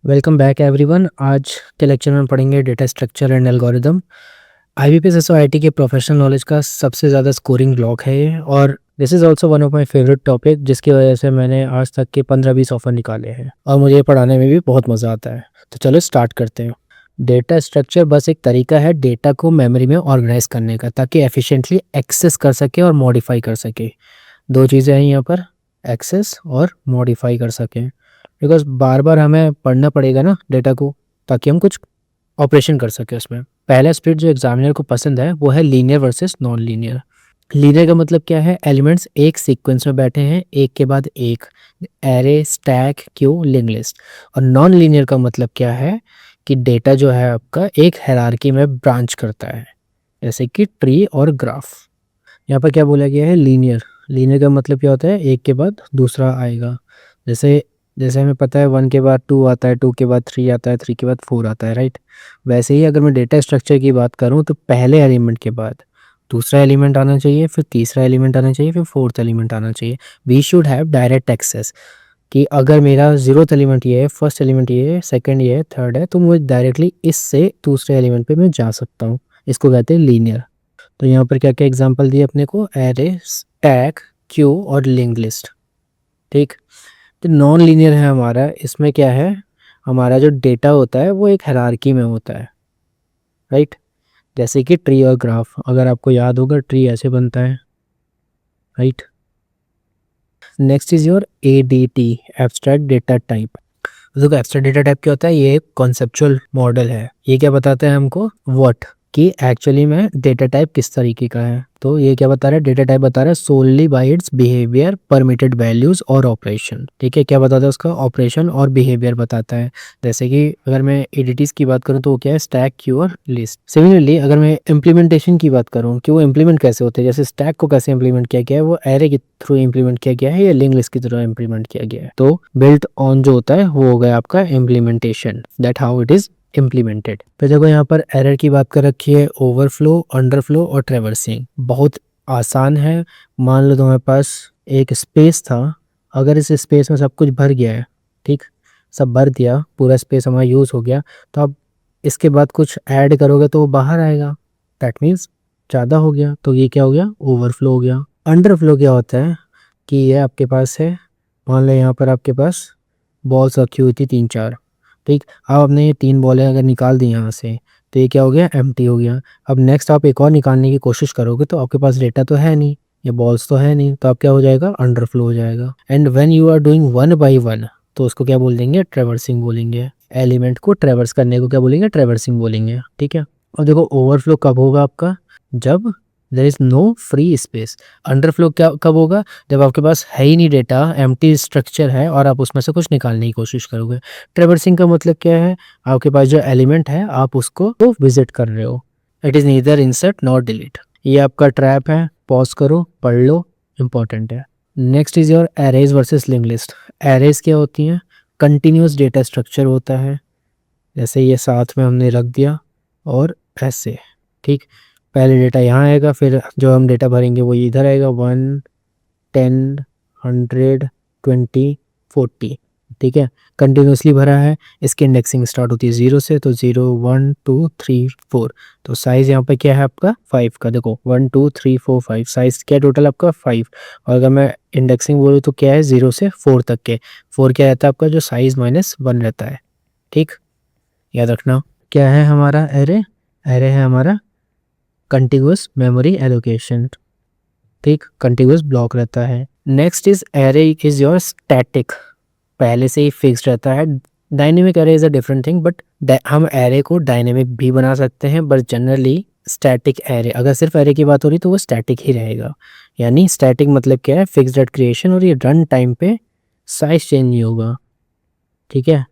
Welcome back everyone. आज के lecture में पढ़ेंगे data structure and algorithm. IBPS SO IT के प्रोफेशनल नॉलेज का सबसे ज़्यादा स्कोरिंग ब्लॉक है ये, और this is also one of my favourite topic, जिसकी वजह से मैंने आज तक के 15-20 ऑफर निकाले हैं और मुझे ये पढ़ाने में भी बहुत मज़ा आता है। तो चलो स्टार्ट करते हैं। डेटा स्ट्रक्चर बस एक तरीका है डेटा को मेमोरी में ऑर्गेनाइज करने का, ताकि एफिशिएंटली एक्सेस कर सके और मॉडिफाई कर सके। दो चीज़ें हैं यहाँ पर, एक्सेस और मॉडिफाई कर सकें, बिकॉज बार बार हमें पढ़ना पड़ेगा ना डेटा को, ताकि हम कुछ ऑपरेशन कर सकें उसमें। पहला स्प्लिट जो एग्जामिनर को पसंद है वो है linear versus non linear. Linear का मतलब क्या है? एलिमेंट्स एक सीक्वेंस में बैठे हैं, एक के बाद एक, array, stack, Q, link list. और नॉन लीनियर का मतलब क्या है कि डेटा जो है आपका एक हायरार्की में ब्रांच करता है, जैसे कि ट्री और ग्राफ। यहाँ पर क्या बोला गया है? लीनियर। लीनियर का मतलब क्या होता है? एक के बाद दूसरा आएगा। जैसे जैसे हमें पता है 1 के बाद 2 आता है, 2 के बाद 3 आता है, 3 के बाद 4 आता है, राइट? वैसे ही अगर मैं डेटा स्ट्रक्चर की बात करूँ तो पहले एलिमेंट के बाद दूसरा एलिमेंट आना चाहिए, फिर तीसरा एलिमेंट आना चाहिए, फिर फोर्थ एलिमेंट आना चाहिए। We should have direct access, कि अगर मेरा जीरोथ एलिमेंट ये है, फर्स्ट एलिमेंट ये है, सेकंड ये है, थर्ड है, तो मुझे डायरेक्टली इससे दूसरे एलिमेंट पे मैं जा सकता हूँ। इसको कहते हैं लीनियर। तो यहाँ पर क्या क्या एग्जांपल दिए अपने को? एरे, स्टैक, क्यू और लिंक्ड लिस्ट। ठीक। तो नॉन लीनियर है हमारा। इसमें क्या है? हमारा जो डेटा होता है वो एक हायरार्की में होता है, राइट? जैसे कि ट्री और ग्राफ। अगर आपको याद होगा, ट्री ऐसे बनता है, right? Next is your ADT, abstract data type. देखो, एब्स्ट्रैक्ट डेटा टाइप क्या होता है? ये एक कॉन्सेप्चुअल मॉडल है। ये क्या बताता है हमको? व्हाट, कि एक्चुअली में डेटा टाइप किस तरीके का है। तो ये क्या बता रहा है? डेटा टाइप बता रहा है so only by its behaviour, permitted values और ऑपरेशन। ठीक है, क्या बताता है उसका? ऑपरेशन और बिहेवियर बताता है। जैसे कि अगर मैं एडिटीज की बात करूँ तो वो क्या है? स्टैक, क्यू और लिस्ट। सिमिलरली अगर मैं इम्प्लीमेंटेशन की बात करूँ कि वो इम्प्लीमेंट कैसे होते हैं, जैसे स्टैक को कैसे इम्प्लीमेंट किया गया है, वो एरे के थ्रू इम्प्लीमेंट किया गया है या लिंक लिस्ट की तरह इम्प्लीमेंट किया गया है। तो बिल्ट ऑन जो होता है वो हो गया आपका implementation, that how it is implemented. फिर देखो, यहाँ पर एरर की बात कर रखी है, ओवरफ्लो, अंडरफ्लो और ट्रैवर्सिंग। बहुत आसान है। मान लो तुम्हारे पास एक स्पेस था, अगर इस स्पेस में सब कुछ भर गया है, ठीक, सब भर दिया, पूरा स्पेस हमारा यूज़ हो गया, तो अब इसके बाद कुछ ऐड करोगे तो वो बाहर आएगा, दैट मीन्स ज़्यादा हो गया, तो ये क्या हो गया? ओवरफ्लो हो गया। अंडरफ्लो क्या होता है कि ये आपके पास है, मान लो यहाँ पर आपके पास बॉल्स रखी हुई थी 3-4, ठीक। अब आपने ये 3 बॉलें अगर निकाल दी यहाँ से, तो ये क्या हो गया? एम्प्टी हो गया। अब नेक्स्ट आप एक और निकालने की कोशिश करोगे तो आपके पास डेटा तो है नहीं, ये बॉल्स तो है नहीं, तो अब क्या हो जाएगा? अंडरफ्लो हो जाएगा। And when you are doing 1 by 1, तो उसको क्या बोल देंगे? ट्रैवर्सिंग बोलेंगे। एलिमेंट को ट्रैवर्स करने को क्या बोलेंगे? ट्रैवर्सिंग बोलेंगे, ठीक है। और देखो, ओवरफ्लो कब होगा आपका? जब there is no free space. Underflow क्या कब होगा? जब आपके पास है ही नहीं डेटा, एम्प्टी स्ट्रक्चर है और आप उसमें से कुछ निकालने की कोशिश करोगे। ट्रैवर्सिंग का मतलब क्या है? आपके पास जो एलिमेंट है आप उसको तो विजिट कर रहे हो। It is neither insert not delete. ये आपका ट्रैप है। पॉज करो, पढ़ लो, इंपॉर्टेंट है। Next is your arrays versus link list. Arrays क्या होती हैं? कंटिन्यूस डेटा स्ट्रक्चर होता है, जैसे ये साथ में हमने रख दिया और ऐसे, ठीक। पहले डेटा यहाँ आएगा, फिर जो हम डेटा भरेंगे वो इधर आएगा, 1, 10, 100, 20, 40, ठीक है। कंटिन्यूसली भरा है। इसकी इंडेक्सिंग स्टार्ट होती है 0 से, तो 0, 1, 2, 3, 4। तो साइज़ यहाँ पे क्या है आपका? 5 का। देखो 1, 2, 3, 4, 5, साइज़ क्या टोटल आपका? 5। और अगर मैं इंडेक्सिंग बोलूँ तो क्या है? 0 से 4 तक के। 4 क्या रहता है आपका? जो साइज़ -1 रहता है, ठीक। याद रखना। क्या है हमारा एरे? एरे है हमारा कंटिन्यूअस मेमोरी एलोकेशन, ठीक। कंटिन्यूअस ब्लॉक रहता है। Next is array is your static, पहले से ही फिक्स्ड रहता है। Dynamic array is a different thing, but हम एरे को डायनेमिक भी बना सकते हैं, बट जनरली स्टैटिक एरे, अगर सिर्फ एरे की बात हो रही तो वो स्टैटिक ही रहेगा। यानी स्टैटिक मतलब क्या है? फिक्स्ड एट क्रिएशन, और ये रन टाइम पे साइज चेंज नहीं होगा, ठीक है।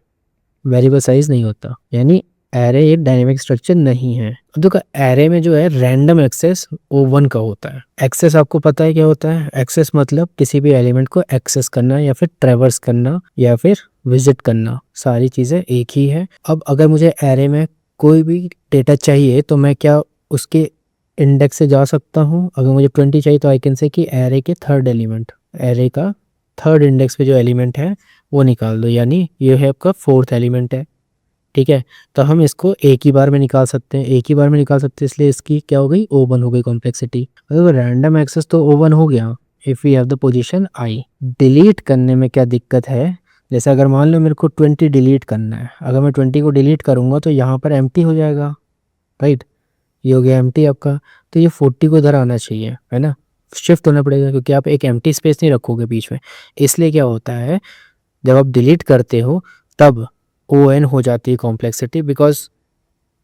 वेरिएबल साइज नहीं होता, यानी एरे एक डायनेमिक स्ट्रक्चर नहीं है। अब देखो, एरे में जो है रैंडम एक्सेस वो 1 का होता है। एक्सेस आपको पता है क्या होता है? एक्सेस मतलब किसी भी एलिमेंट को एक्सेस करना या फिर ट्रैवर्स करना या फिर विजिट करना, सारी चीज़ें एक ही है। अब अगर मुझे एरे में कोई भी डेटा चाहिए तो मैं क्या उसके इंडेक्स से जा सकता हूँ? अगर मुझे 20 चाहिए तो आई कैन से कि एरे के थर्ड एलिमेंट, एरे का थर्ड इंडेक्स पे जो एलिमेंट है वो निकाल दो, यानी ये है आपका फोर्थ एलिमेंट है। ठीक है, तो हम इसको एक ही बार में निकाल सकते हैं, एक ही बार में निकाल सकते हैं, इसलिए इसकी क्या हो गई, O1 हो गई कॉम्प्लेक्सिटी। अगर रैंडम एक्सेस तो O1 हो गया if we have the position I। Delete करने में क्या दिक्कत है, जैसे अगर मान लो मेरे को 20 डिलीट करना है, अगर मैं 20 को डिलीट करूँगा तो यहाँ पर एम्प्टी हो जाएगा, राइट, ये हो गया एम्प्टी आपका। तो ये 40 को इधर आना चाहिए, है ना, शिफ्ट होना पड़ेगा, क्योंकि आप एक एम्प्टी स्पेस नहीं रखोगे बीच में। इसलिए क्या होता है, जब आप डिलीट करते हो तब ON हो जाती है कॉम्प्लेक्सिटी, बिकॉज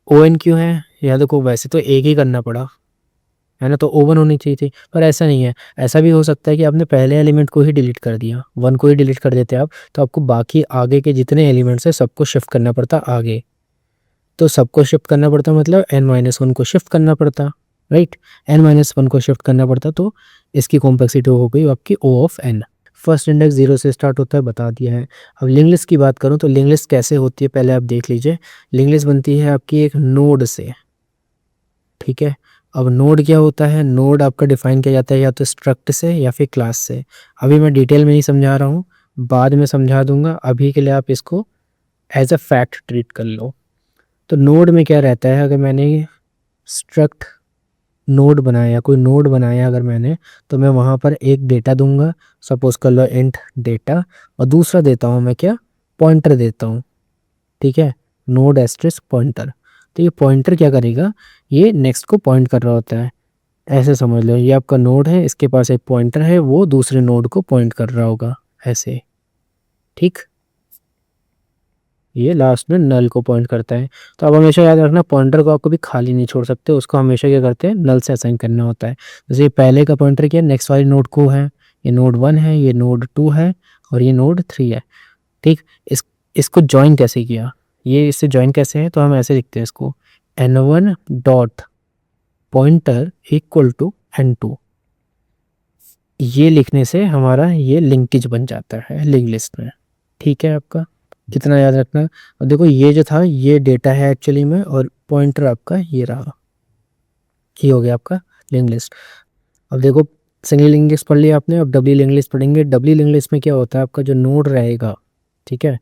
ON क्यों है, या देखो वैसे तो एक ही करना पड़ा, है ना, तो O1 होनी चाहिए थी, पर ऐसा नहीं है। ऐसा भी हो सकता है कि आपने पहले एलिमेंट को ही डिलीट कर दिया, 1 को ही डिलीट कर देते आप, तो आपको बाकी आगे के जितने एलिमेंट्स हैं सबको शिफ्ट करना पड़ता आगे। तो सबको शिफ्ट करना पड़ता मतलब n-1 को शिफ्ट करना पड़ता, राइट, n-1 को शिफ्ट करना पड़ता, तो इसकी कॉम्प्लेक्सिटी हो गई आपकी O of n। First index 0 से स्टार्ट होता है, बता दिया है। अब लिंक लिस्ट की बात करूँ तो लिंक लिस्ट कैसे होती है पहले आप देख लीजिए। लिंक लिस्ट बनती है आपकी एक नोड से, ठीक है। अब नोड क्या होता है, नोड आपका डिफाइन किया जाता है या तो स्ट्रक्ट से या फिर क्लास से। अभी मैं डिटेल में नहीं समझा रहा हूँ, बाद में समझा दूंगा, अभी के लिए आप इसको एज अ फैक्ट ट्रीट कर लो। तो नोड में क्या रहता है, अगर मैंने स्ट्रक्ट नोड बनाया, कोई नोड बनाया अगर मैंने, तो मैं वहाँ पर एक डेटा दूंगा, सपोज कर लो इंट डेटा, और दूसरा देता हूँ मैं क्या, पॉइंटर देता हूँ, ठीक है, नोड एस्ट्रिस्क पॉइंटर। तो ये पॉइंटर क्या करेगा, ये नेक्स्ट को पॉइंट कर रहा होता है, ऐसे समझ लो, ये आपका नोड है, इसके पास एक पॉइंटर है, वो दूसरे नोड को पॉइंट कर रहा होगा ऐसे, ठीक। ये लास्ट में नल को पॉइंट करता है। तो अब हमेशा याद रखना, पॉइंटर को आप कभी खाली नहीं छोड़ सकते, उसको हमेशा क्या करते हैं, नल से असाइन करना होता है। जैसे ये पहले का पॉइंटर क्या है, नेक्स्ट वाली नोड को है, ये नोड 1 है, ये नोड 2 है, और ये नोड 3 है, ठीक। इसको ज्वाइन कैसे किया, ये इससे ज्वाइन कैसे है, तो हम ऐसे लिखते हैं इसको, n1 dot pointer equal to n2। ये लिखने से हमारा ये लिंकेज बन जाता है लिंक लिस्ट में, ठीक है। आपका कितना याद रखना। और देखो ये जो था ये डेटा है एक्चुअली में, और पॉइंटर आपका ये रहा, ये हो गया आपका लिंक लिस्ट। अब देखो सिंगल लिंक लिस्ट पढ़ लिया आपने, अब डबली लिंक लिस्ट पढ़ेंगे। डबली लिंक लिस्ट में क्या होता है, आपका जो नोड रहेगा, ठीक है,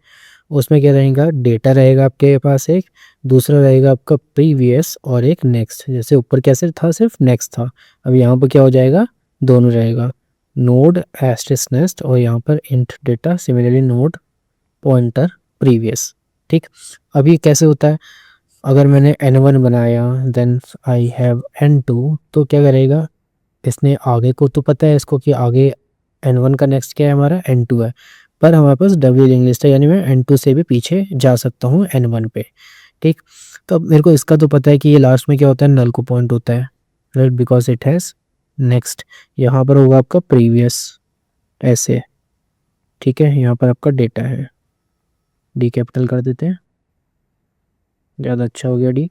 उसमें क्या रहेगा, डेटा रहेगा आपके पास एक, दूसरा रहेगा आपका प्रीवियस, और एक नेक्स्ट। जैसे ऊपर कैसे था, सिर्फ नेक्स्ट था, अब यहाँ पर क्या हो जाएगा, दोनों रहेगा, नोड एस्ट्रिस्क नेक्स्ट, और यहाँ पर int data, similarly node pointer previous, ठीक। अब ये कैसे होता है, अगर मैंने n1 बनाया देन आई हैव n2, तो क्या करेगा, इसने आगे को तो पता है इसको कि आगे n1 का नेक्स्ट क्या है, हमारा n2 है, पर हमारे पास डबल लिंक लिस्ट है, यानी मैं n2 से भी पीछे जा सकता हूँ n1 पे, ठीक। तो अब मेरे को इसका तो पता है कि ये लास्ट में क्या होता है, नल को पॉइंट होता है, right, because it has next. यहाँ पर होगा आपका प्रीवियस ऐसे, ठीक है, यहाँ पर आपका डेटा है, डी कैपिटल कर देते हैं, ज़्यादा अच्छा हो गया डी।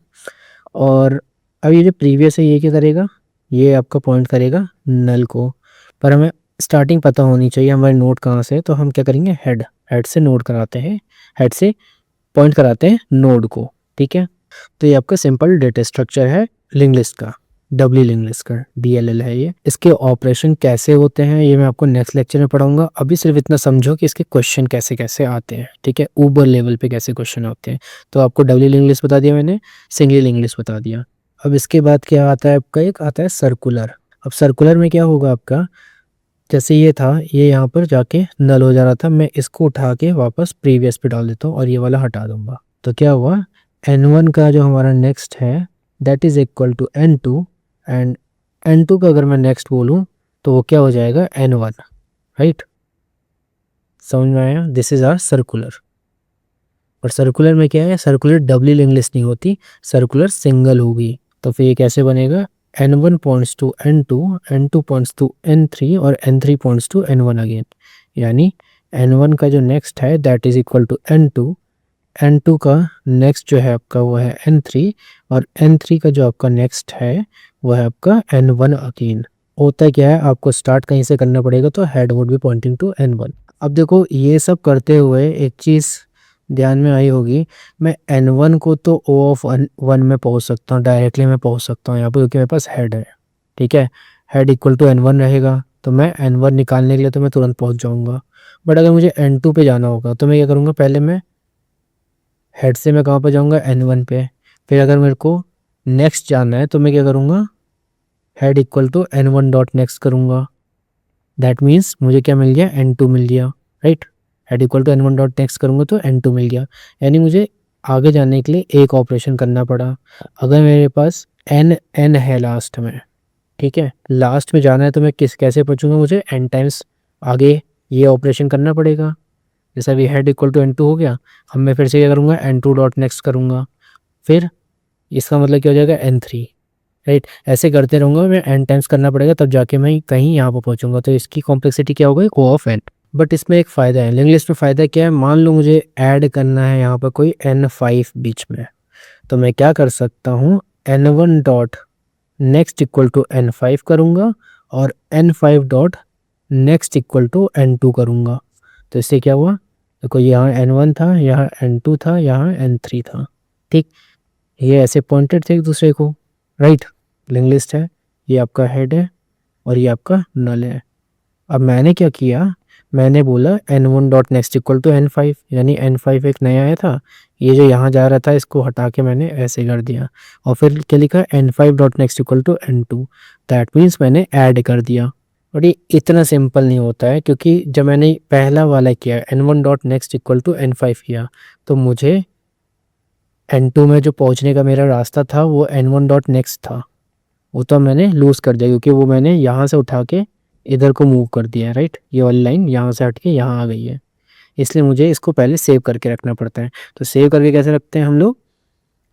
और अब ये जो प्रीवियस है ये क्या करेगा, ये आपका पॉइंट करेगा नल को, पर हमें स्टार्टिंग पता होनी चाहिए हमारे नोड कहाँ से है, तो हम क्या करेंगे, हेड, हेड से नोड कराते हैं, हेड से पॉइंट कराते हैं नोड को, ठीक है। तो ये आपका सिंपल डेटा स्ट्रक्चर है लिंक लिस्ट का, डबली लिंक लिस्ट का, DLL है ये। इसके ऑपरेशन कैसे होते हैं ये मैं आपको नेक्स्ट लेक्चर में पढ़ाऊंगा, अभी सिर्फ इतना समझो कि इसके क्वेश्चन कैसे कैसे आते हैं, ठीक है, ऊबर लेवल पे कैसे क्वेश्चन होते हैं। तो आपको डबली लिंक लिस्ट बता दिया मैंने, सिंगल लिंक लिस्ट बता दिया। अब इसके बाद क्या आता है आपका, एक आता है सर्कुलर। अब सर्कुलर में क्या होगा आपका, जैसे ये था, ये यहाँ पर जाके नल हो जा रहा था, मैं इसको उठा के वापस प्रीवियस पे डाल देता हूँ और ये वाला हटा दूंगा, तो क्या हुआ, n1 का जो हमारा नेक्स्ट है that is equal to n2, and n2 का अगर मैं नेक्स्ट बोलूँ तो वो क्या हो जाएगा, n1, राइट। समझ में आया, दिस इज आर सर्कुलर। और सर्कुलर में क्या है, सर्कुलर डबली लिंक लिस्ट नहीं होती, सर्कुलर सिंगल होगी। तो फिर ये कैसे बनेगा, n1 points to n2, n2 points to n3, और n3 points to n1 again, यानी n1 का जो नेक्स्ट है that is equal to n2, n2 का नेक्स्ट जो है आपका वो है n3, और n3 का जो आपका नेक्स्ट है वो है आपका n1 अगेन। होता क्या है, आपको स्टार्ट कहीं से करना पड़ेगा, तो head would be pointing to n1। अब देखो ये सब करते हुए एक चीज़ ध्यान में आई होगी, मैं n1 को तो O ऑफ 1 में पहुंच सकता हूँ, डायरेक्टली मैं पहुंच सकता हूँ यहाँ पर, क्योंकि मेरे पास हेड है, ठीक है, हेड इक्वल टू n1 रहेगा, तो मैं n1 निकालने के लिए तो मैं तुरंत पहुंच जाऊंगा। बट अगर मुझे n2 पे जाना होगा तो मैं क्या करूँगा, पहले मैं हेड से मैं कहाँ पे जाऊँगा, n1 पे। फिर अगर मेरे को नेक्स्ट जाना है तो मैं क्या करूँगा, head equal to n1 dot next करूँगा। दैट मीन्स मुझे क्या मिल गया, n2 मिल गया, right. Head equal to n1 dot next करूँगा तो n2 मिल गया। यानी मुझे आगे जाने के लिए एक ऑपरेशन करना पड़ा। अगर मेरे पास n है लास्ट में, ठीक है, लास्ट में जाना है तो मैं कैसे पहुँचूँगा, मुझे n टाइम्स आगे ये ऑपरेशन करना पड़ेगा। जैसे अभी हेड इक्वल टू n2 हो गया, अब मैं फिर से क्या करूँगा, n2 डॉट नेक्स्ट करूँगा। फिर इसका मतलब क्या हो जाएगा, n3, राइट। ऐसे करते रहूँगा, मैं n टाइम्स करना पड़ेगा तब जाके मैं कहीं यहाँ पर पहुँचूँगा। तो इसकी कॉम्प्लेक्सिटी क्या हो गई, O ऑफ n। बट इसमें एक फ़ायदा है, लिंक लिस्ट में फ़ायदा क्या है, मान लो मुझे ऐड करना है यहाँ पर कोई n5 बीच में, तो मैं क्या कर सकता हूँ, n1 dot next equal to n5 करूँगा और n5 dot next equal to n2 करूँगा। तो इससे क्या हुआ, देखो यहाँ n1 था, यहाँ n2 था, यहाँ n3 था, ठीक। ये ऐसे पॉइंटेड थे एक दूसरे को, राइट। लिंक लिस्ट है, ये आपका हेड है और ये आपका नल है। अब मैंने क्या किया, मैंने बोला n1 dot next equal to n5, यानी n5 एक नया आया था, ये जो यहाँ जा रहा था इसको हटा के मैंने ऐसे कर दिया। और फिर क्या लिखा, n5 dot next equal to n2। That means मैंने ऐड कर दिया। और ये इतना सिंपल नहीं होता है, क्योंकि जब मैंने पहला वाला किया n1 dot next equal to n5 किया, तो मुझे n2 में जो पहुँचने का मेरा रास्ता था वो n1 डॉट नेक्स्ट था, वो तो मैंने लूज़ कर दिया, क्योंकि वो मैंने यहाँ से उठा के इधर को मूव कर दिया है, राइट। ये वाली लाइन यहाँ से हट के यहाँ आ गई है, इसलिए मुझे इसको पहले सेव करके रखना पड़ता है। तो सेव करके कैसे रखते हैं हम लोग,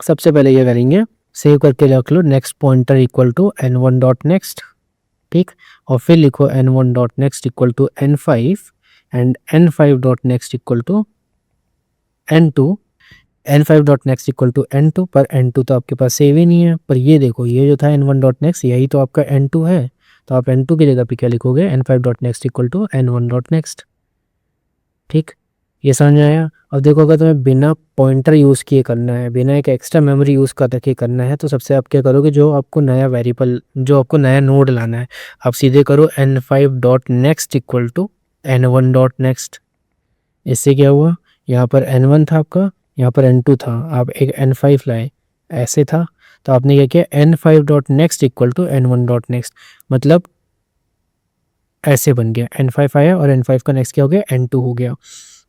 सबसे पहले ये करेंगे, सेव करके रख लो next pointer equal to n1 dot next, ठीक। और फिर लिखो n1 dot next equal to n5 and n5 dot next equal to n2, n5 dot next equal to n2, पर n2 तो आपके पास सेव ही नहीं है। पर ये देखो, ये जो था n1 डॉट नेक्स्ट, यही तो आपका n2 है, तो आप n2 की जगह पे क्या लिखोगे, n5 dot next equal to n1 dot next, ठीक। ये समझ में आया। अब देखो, अगर तुम्हें बिना पॉइंटर यूज़ किए करना है, बिना एक एक्स्ट्रा मेमोरी यूज़ करके करना है, तो सबसे आप क्या करोगे, जो आपको नया वेरिएबल, जो आपको नया नोड लाना है, आप सीधे करो n5 dot next equal to n1 dot next. इससे क्या हुआ, यहाँ पर n1 था आपका, यहाँ पर n2 था, आप एक n5 लाए, ऐसे था, तो आपने क्या किया, n5 dot next equal to n1 dot next, मतलब ऐसे बन गया, n5 आया और n5 का नेक्स्ट क्या हो गया, n2 हो गया।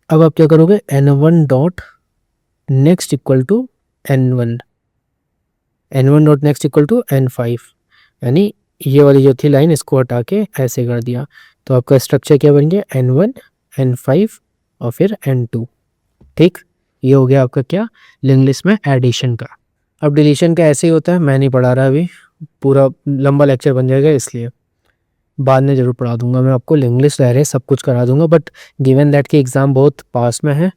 अब आप क्या करोगे, n1 dot next equal to n1, n1 dot next equal to n5, यानी ये वाली जो थी लाइन, इसको हटा के ऐसे कर दिया। तो आपका स्ट्रक्चर क्या बन गया, n1 n5 और फिर n2, ठीक। ये हो गया आपका क्या, लिंक लिस्ट में एडिशन का। अब डिलीशन का ऐसे ही होता है, मैं नहीं पढ़ा रहा अभी, पूरा लंबा लेक्चर बन जाएगा, इसलिए बाद में ज़रूर पढ़ा दूंगा मैं आपको, लिंक लिस्ट रह रहे सब कुछ करा दूंगा। बट गिवन दैट की एग्ज़ाम बहुत पास में है,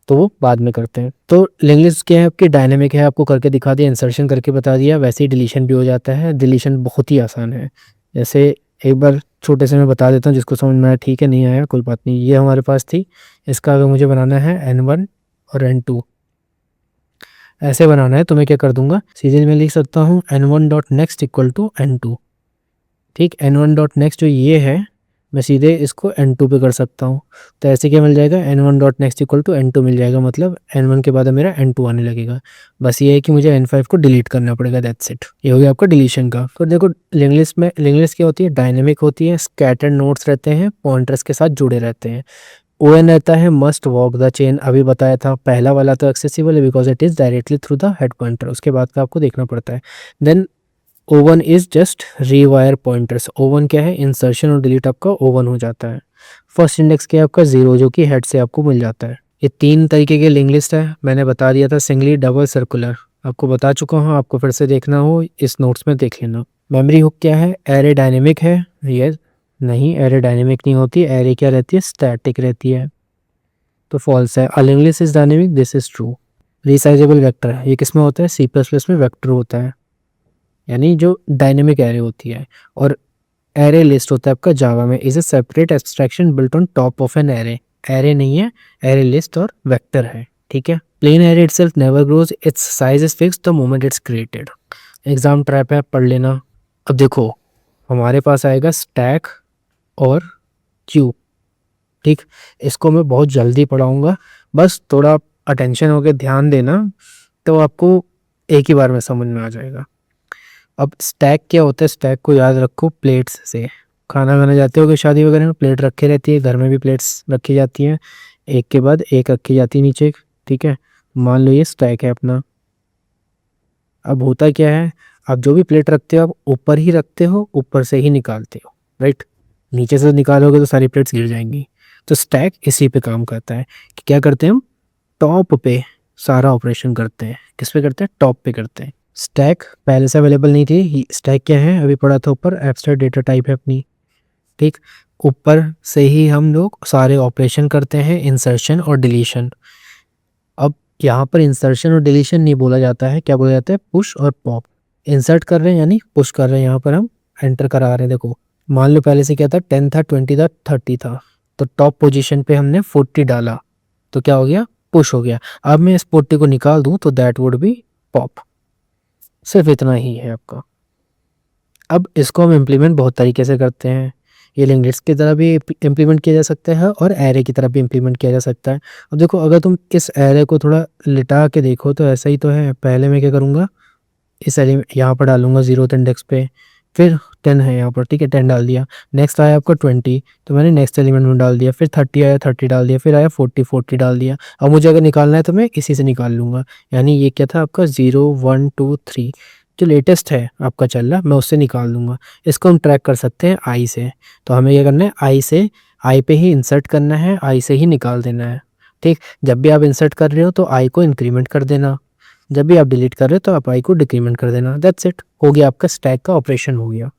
तो वो बाद में करते हैं। तो लिंक लिस्ट क्या है आपकी, डायनेमिक है, आपको करके दिखा दिया, इंसर्शन करके बता दिया, वैसे ही डिलीशन भी हो जाता है। डिलीशन बहुत ही आसान है, जैसे एक बार छोटे से मैं बता देता हूँ, जिसको समझ में आया ठीक है, नहीं आया कोई बात नहीं। ये हमारे पास थी, इसका अगर मुझे बनाना है n1 और n2 ऐसे बनाना है, तो मैं क्या कर दूंगा, सीधे मैं लिख सकता हूँ n1 dot next equal to n2, ठीक। n1 डॉट नेक्स्ट जो ये है, मैं सीधे इसको n2 पे कर सकता हूँ। तो ऐसे क्या मिल जाएगा, n1 dot next equal to n2 मिल जाएगा, मतलब n1 के बाद मेरा n2 आने लगेगा। बस ये है कि मुझे n5 को डिलीट करना पड़ेगा, दैट्स इट। ये हो गया आपका डिलीशन का। तो देखो, लिंक लिस्ट में, लिंक लिस्ट क्या होती है, डायनेमिक होती है, स्कैटर्ड नोड्स रहते हैं, पॉइंटर्स के साथ जुड़े रहते हैं। ON रहता है, मस्ट वॉक द चेन, अभी बताया था। पहला वाला तो एक्सेसिबल है because it is directly through the head pointer, उसके बाद का आपको देखना पड़ता है। Then O1 is just rewire pointers. O1 क्या है, इंसर्शन और डिलीट आपका O1 हो जाता है। फर्स्ट इंडेक्स क्या है आपका 0, जो कि हेड से आपको मिल जाता है। ये 3 तरीके के लिंक लिस्ट है, मैंने बता दिया था, सिंगली, डबल, सर्कुलर, आपको बता चुका हूँ। आपको फिर से देखना हो इस नोट्स में देख लेना। मेमोरी हुक क्या है, एरे डायनेमिक है, ये नहीं, एरे डायनेमिक नहीं होती, एरे क्या रहती है, स्टैटिक रहती है, तो फॉल्स है। A link list is dynamic, this is true. Resizable vector है, ये किस में होता है, C++ में वेक्टर होता है, यानी जो डायनेमिक एरे होती है। और एरे लिस्ट होता है आपका जावा में, is a separate abstraction built on top of an array. Array नहीं है, एरे लिस्ट और वेक्टर है, ठीक है। Plain array itself never grows, its size is fixed the moment it's created. Exam trap है, पढ़ लेना। अब देखो, हमारे पास आएगा स्टैक और क्यू। ठीक, इसको मैं बहुत जल्दी पढ़ाऊँगा, बस थोड़ा अटेंशन होके ध्यान देना, तो आपको एक ही बार में समझ में आ जाएगा। अब स्टैक क्या होता है, स्टैक को याद रखो प्लेट्स से। खाना खाने जाते हो कि शादी वगैरह में प्लेट रखी रहती है, घर में भी प्लेट्स रखी जाती हैं, एक के बाद एक रखी जाती है नीचे। ठीक है, मान लो ये स्टैक है अपना। अब होता क्या है, आप जो भी प्लेट रखते हो आप ऊपर ही रखते हो, ऊपर से ही निकालते हो, राइट। नीचे से निकालोगे तो सारी प्लेट्स गिर जाएंगी। तो स्टैक इसी पे काम करता है कि क्या करते हैं हम, टॉप पे सारा ऑपरेशन करते हैं। किस पे करते हैं, टॉप पे करते हैं। स्टैक पहले से अवेलेबल नहीं थी। स्टैक क्या है, अभी पढ़ा था ऊपर, एब्स्ट्रैक्ट डेटा टाइप है अपनी। ठीक, ऊपर से ही हम लोग सारे ऑपरेशन करते हैं, इंसर्शन और डिलीशन। अब यहाँ पर इंसर्शन और डिलीशन नहीं बोला जाता है, क्या बोला जाता है, पुश और पॉप। इंसर्ट कर रहे हैं यानी पुश कर रहे हैं, यहाँ पर हम एंटर करा रहे हैं। देखो मान लो पहले से क्या था, 10 था, 20 था, 30 था, तो टॉप पोजीशन पे हमने 40 डाला, तो क्या हो गया, पुश हो गया। अब मैं इस 40 को निकाल दूं तो दैट वुड बी पॉप। सिर्फ इतना ही है आपका। अब इसको हम इम्प्लीमेंट बहुत तरीके से करते हैं। ये लिंक्ड लिस्ट की तरह भी इम्प्लीमेंट किया जा सकता है और एरे की तरह भी इम्प्लीमेंट किया जा सकता है। अब देखो अगर तुम इस एरे को थोड़ा लिटा के देखो तो ऐसा ही तो है। पहले मैं क्या करूँगा, इस एलिमेंट यहाँ पर डालूंगा 0th इंडेक्स पे, फिर 10 है यहाँ पर, ठीक है, 10 डाल दिया। नेक्स्ट आया आपका 20, तो मैंने नेक्स्ट एलिमेंट में डाल दिया। फिर 30 आया, 30 डाल दिया। फिर आया 40, 40 डाल दिया। अब मुझे अगर निकालना है तो मैं इसी से निकाल लूँगा। यानी ये क्या था आपका, 0 1 2 3 जो लेटेस्ट है आपका चल रहा, मैं उससे निकाल लूँगा। इसको हम ट्रैक कर सकते हैं आई से। तो हमें क्या करना है, आई से, आई पे ही इंसर्ट करना है, आई से ही निकाल देना है। ठीक, जब भी आप इंसर्ट कर रहे हो तो आई को इंक्रीमेंट कर देना, जब भी आप डिलीट कर रहे हो तो आप आई को डिक्रीमेंट कर देना। दैट्स इट, हो गया आपका स्टैक का ऑपरेशन हो गया।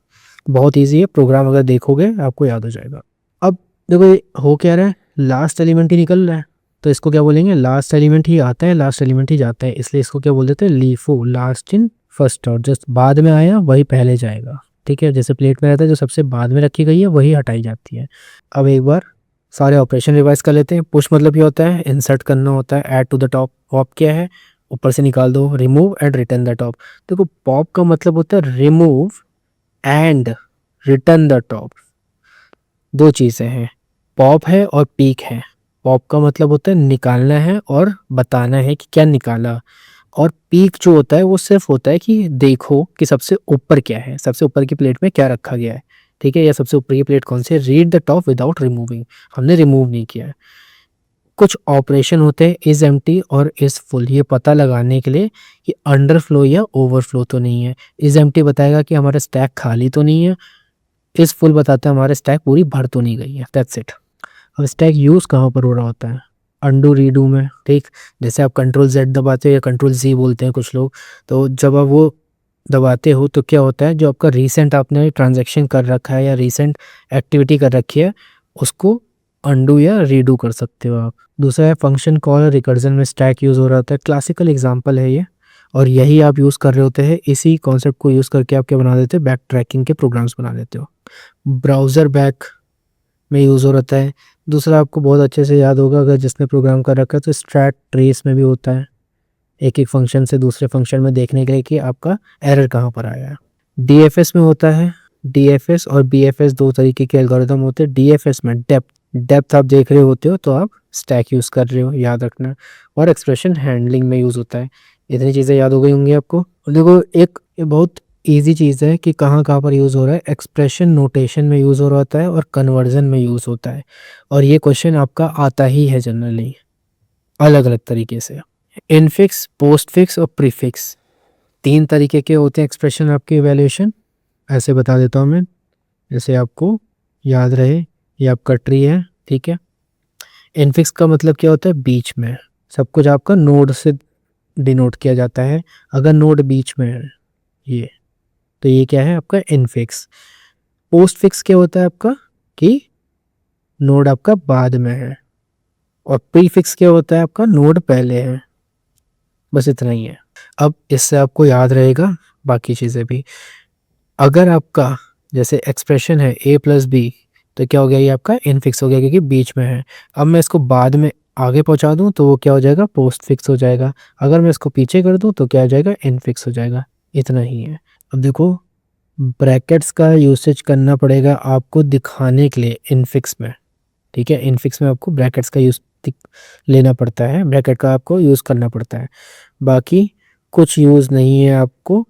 बहुत इजी है, प्रोग्राम अगर देखोगे आपको याद हो जाएगा। अब देखो ये हो क्या रहा है, लास्ट एलिमेंट ही निकल रहा है, तो इसको क्या बोलेंगे, लास्ट एलिमेंट ही आता है, लास्ट एलिमेंट ही जाता है, इसलिए इसको क्या बोल देते हैं, LIFO, last in first out. Just बाद में आया वही पहले जाएगा। ठीक है, जैसे प्लेट में रहता है जो सबसे बाद में रखी गई है वही हटाई जाती है। अब एक बार सारे ऑपरेशन रिवाइज कर लेते हैं। पुश मतलब ये होता है इंसर्ट करना होता है, add to the top. Pop क्या है, ऊपर से निकाल दो, remove and return the top. देखो पॉप का मतलब होता है remove and return the top, दो चीज़ें हैं, पॉप है और पीक है। पॉप का मतलब होता है निकालना है और बताना है कि क्या निकाला, और पीक जो होता है वो सिर्फ होता है कि देखो कि सबसे ऊपर क्या है, सबसे ऊपर की प्लेट में क्या रखा गया है। ठीक है, या सबसे ऊपर की प्लेट कौन सी है, read the top without removing, हमने रिमूव नहीं किया है। कुछ ऑपरेशन होते हैं इज एम्प्टी और इज फुल, ये पता लगाने के लिए कि अंडरफ्लो या ओवरफ्लो तो नहीं है। इज एम्प्टी बताएगा कि हमारा स्टैक खाली तो नहीं है, इज फुल बताता है हमारे स्टैक पूरी भर तो नहीं गई है। That's it. अब स्टैक यूज़ कहाँ पर हो रहा होता है, अंडू रीडू में। ठीक, जैसे आप कंट्रोल जेड दबाते हो या कंट्रोल जी बोलते हैं कुछ लोग, तो जब आप वो दबाते हो तो क्या होता है, जो आपका रीसेंट आपने ट्रांजैक्शन कर रखा है या रीसेंट एक्टिविटी कर रखी है उसको अंडू या रीडू कर सकते हो आप। दूसरा है फंक्शन कॉल और रिकर्जन में स्टैक यूज़ हो रहा होता है, क्लासिकल एग्जांपल है ये, और यही आप यूज़ कर रहे होते हैं। इसी कॉन्सेप्ट को यूज़ करके आप क्या बना देते हो, बैक ट्रैकिंग के प्रोग्राम्स बना देते हो। ब्राउज़र बैक में यूज़ हो रहा है। दूसरा आपको बहुत अच्छे से याद होगा अगर जिसने प्रोग्राम कर रखा है, तो स्ट्रैट ट्रेस में भी होता है, एक एक फंक्शन से दूसरे फंक्शन में देखने के लिए कि आपका एरर कहाँ पर आया है। डीएफएस में होता है, डीएफएस और बीएफएस दो तरीके के एल्गोरिदम होते हैं। डीएफएस में डेप्थ आप देख रहे होते हो तो आप स्टैक यूज़ कर रहे हो, याद रखना। और एक्सप्रेशन हैंडलिंग में यूज़ होता है। इतनी चीज़ें याद हो गई होंगी आपको। देखो एक बहुत ईजी चीज़ है कि कहाँ कहाँ पर यूज़ हो रहा है, एक्सप्रेशन नोटेशन में यूज़ हो रहा होता है और कन्वर्जन में यूज़ होता है। और ये क्वेश्चन आपका आता ही है जनरली अलग अलग तरीके से। इनफिक्स, पोस्टफिक्स और प्रीफिक्स, तीन तरीके के होते हैं एक्सप्रेशन आपके इवैल्यूएशन। ऐसे बता देता हूँ मैं, जैसे आपको याद रहे। ये आपका ट्री है, ठीक है। इनफिक्स का मतलब क्या होता है, बीच में, सब कुछ आपका नोड से डिनोट किया जाता है। अगर नोड बीच में है ये, तो ये क्या है आपका इनफिक्स। पोस्ट फिक्स क्या होता है आपका, कि नोड आपका बाद में है। और प्रीफिक्स क्या होता है आपका, नोड पहले है। बस इतना ही है। अब इससे आपको याद रहेगा बाकी चीज़ें भी। अगर आपका जैसे एक्सप्रेशन है a प्लस बी, तो क्या हो गया, ये आपका इनफिक्स हो गया क्योंकि बीच में है। अब मैं इसको बाद में आगे पहुंचा दूं तो वो क्या हो जाएगा, पोस्ट फिक्स हो जाएगा। अगर मैं इसको पीछे कर दूं तो क्या हो जाएगा, इनफिक्स हो जाएगा। इतना ही है। अब देखो ब्रैकेट्स का यूसेज करना पड़ेगा आपको दिखाने के लिए इनफिक्स में, ठीक है। इनफिक्स में आपको ब्रैकेट्स का यूज लेना पड़ता है, ब्रैकेट का आपको यूज़ करना पड़ता है। बाकी कुछ यूज़ नहीं है आपको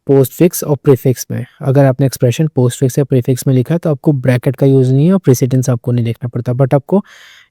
पोस्टफिक्स और प्रीफिक्स में। अगर आपने एक्सप्रेशन पोस्टफिक्स या प्रीफिक्स में लिखा है तो आपको ब्रैकेट का यूज़ नहीं है और प्रेसिडेंस आपको नहीं देखना पड़ता। बट आपको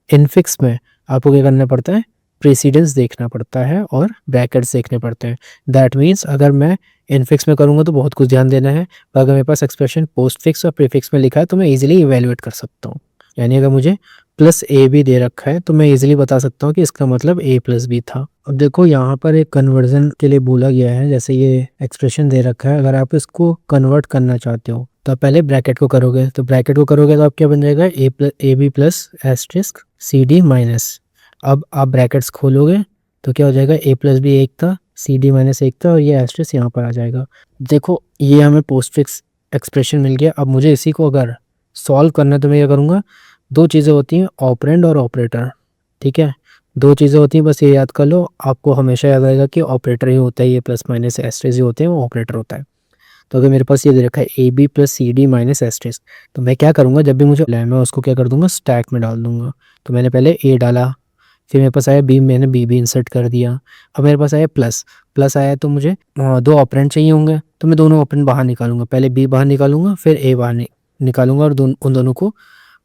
इनफिक्स में आपको क्या करना पड़ता है, प्रेसिडेंस देखना पड़ता है और ब्रैकेट्स देखने पड़ते हैं। दैट मीन्स अगर मैं इनफिक्स में करूँगा तो बहुत कुछ ध्यान देना है, पर अगर मेरे पास एक्सप्रेशन पोस्टफिक्स और प्रीफिक्स में लिखा है तो मैं ईजिली इवेल्युएट कर सकता हूँ। यानी अगर मुझे प्लस ए भी दे रखा है तो मैं ईजिली बता सकता हूँ कि इसका मतलब ए प्लस बी था। अब देखो यहाँ पर एक कन्वर्जन के लिए बोला गया है, जैसे ये एक्सप्रेशन दे रखा है, अगर आप इसको कन्वर्ट करना चाहते हो तो आप पहले ब्रैकेट को करोगे, तो ब्रैकेट को करोगे तो आप क्या बन जाएगा, A B plus asterisk C D minus. अब आप ब्रैकेट्स खोलोगे तो क्या हो जाएगा, ए प्लस बी एक था, सी डी माइनस एक था और ये एस्ट्रिस्क यहाँ पर आ जाएगा। देखो ये हमें पोस्टफिक्स एक्सप्रेशन मिल गया। अब मुझे इसी को अगर सॉल्व करना है तो मैं क्या करूँगा, दो चीज़ें होती हैं, ऑपरेंड और ऑपरेटर, ठीक है। दो चीज़ें होती हैं, बस ये याद कर लो। आपको हमेशा याद रहेगा कि ऑपरेटर ही होता है, ये प्लस माइनस एस्ट्रिस्क ही होते हैं, वो ऑपरेटर होता है। तो अगर मेरे पास ये दे रखा है A B plus C D minus asterisk, तो मैं क्या करूँगा, जब भी मुझे मैं उसको क्या कर दूंगा, स्टैक में डाल दूंगा। तो मैंने पहले ए डाला, फिर मेरे पास आया बी, मैंने बी भी इंसर्ट कर दिया। अब मेरे पास आया प्लस, प्लस आया तो मुझे दो ऑपरेंड चाहिए होंगे, तो मैं दोनों ऑपरेंड बाहर निकालूंगा। पहले बी बाहर निकालूंगा, फिर ए बाहर निकालूंगा और उन दोनों को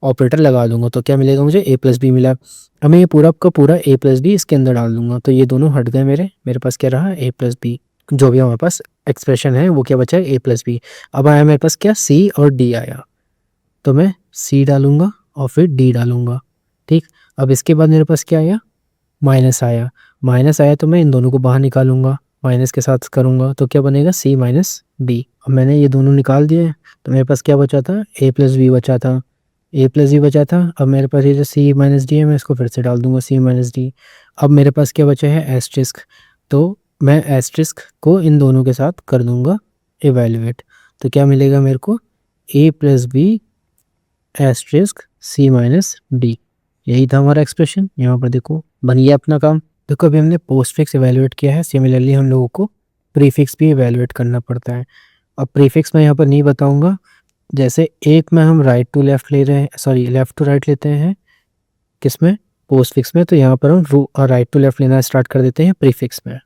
ऑपरेटर लगा दूंगा। तो क्या मिलेगा मुझे, ए प्लस बी मिला। अब मैं ये पूरा का पूरा ए प्लस बी इसके अंदर डाल दूंगा, तो ये दोनों हट गए मेरे पास क्या रहा, ए प्लस बी। जो भी हमारे पास एक्सप्रेशन है वो क्या बचा है, ए प्लस बी। अब आया मेरे पास क्या, सी और डी आया, तो मैं सी डालूंगा और फिर डी डालूंगा, ठीक। अब इसके बाद मेरे पास क्या आया, माइनस आया। माइनस आया तो मैं इन दोनों को बाहर निकालूंगा, माइनस के साथ करूंगा तो क्या बनेगा, सी माइनस बी। अब मैंने ये दोनों निकाल दिए तो मेरे पास क्या बचा था, ए प्लस बी बचा था, ए प्लस बी बचा था। अब मेरे पास ये जो सी माइनस डी है मैं इसको फिर से डाल दूंगा, सी माइनस डी। अब मेरे पास क्या बचा है, एस्ट्रिस्क, तो मैं एस्ट्रिस्क को इन दोनों के साथ कर दूंगा इवेल्युएट। तो क्या मिलेगा मेरे को, ए प्लस बी एस्ट्रिस्क सी माइनस डी। यही था हमारा एक्सप्रेशन। यहाँ पर देखो बन गया अपना काम। देखो अभी हमने पोस्टफिक्स इवेल्युएट किया है, सिमिलरली हम लोगों को प्रीफिक्स भी इवेल्युएट करना पड़ता है। अब प्रीफिक्स मैं यहाँ पर नहीं बताऊंगा, जैसे एक में हम राइट टू लेफ्ट ले रहे हैं, सॉरी लेफ्ट टू राइट लेते हैं किसमें, पोस्टफिक्स में, तो यहाँ पर हम राइट टू लेफ्ट लेना स्टार्ट कर देते हैं प्रीफिक्स में,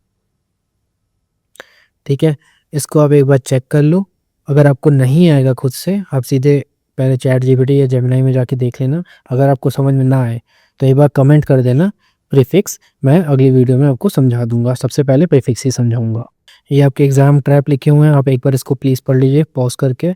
ठीक है। इसको आप एक बार चेक कर लो। अगर आपको नहीं आएगा खुद से, आप सीधे पहले चैट जीपीटी या जेमिनी में जाके देख लेना। अगर आपको समझ में ना आए तो एक बार कमेंट कर देना प्रीफिक्स, मैं अगली वीडियो में आपको समझा दूंगा। सबसे पहले प्रीफिक्स ही समझाऊंगा। ये आपके एग्जाम ट्रैप लिखे हुए हैं, आप एक बार इसको प्लीज़ पढ़ लीजिए पॉज करके।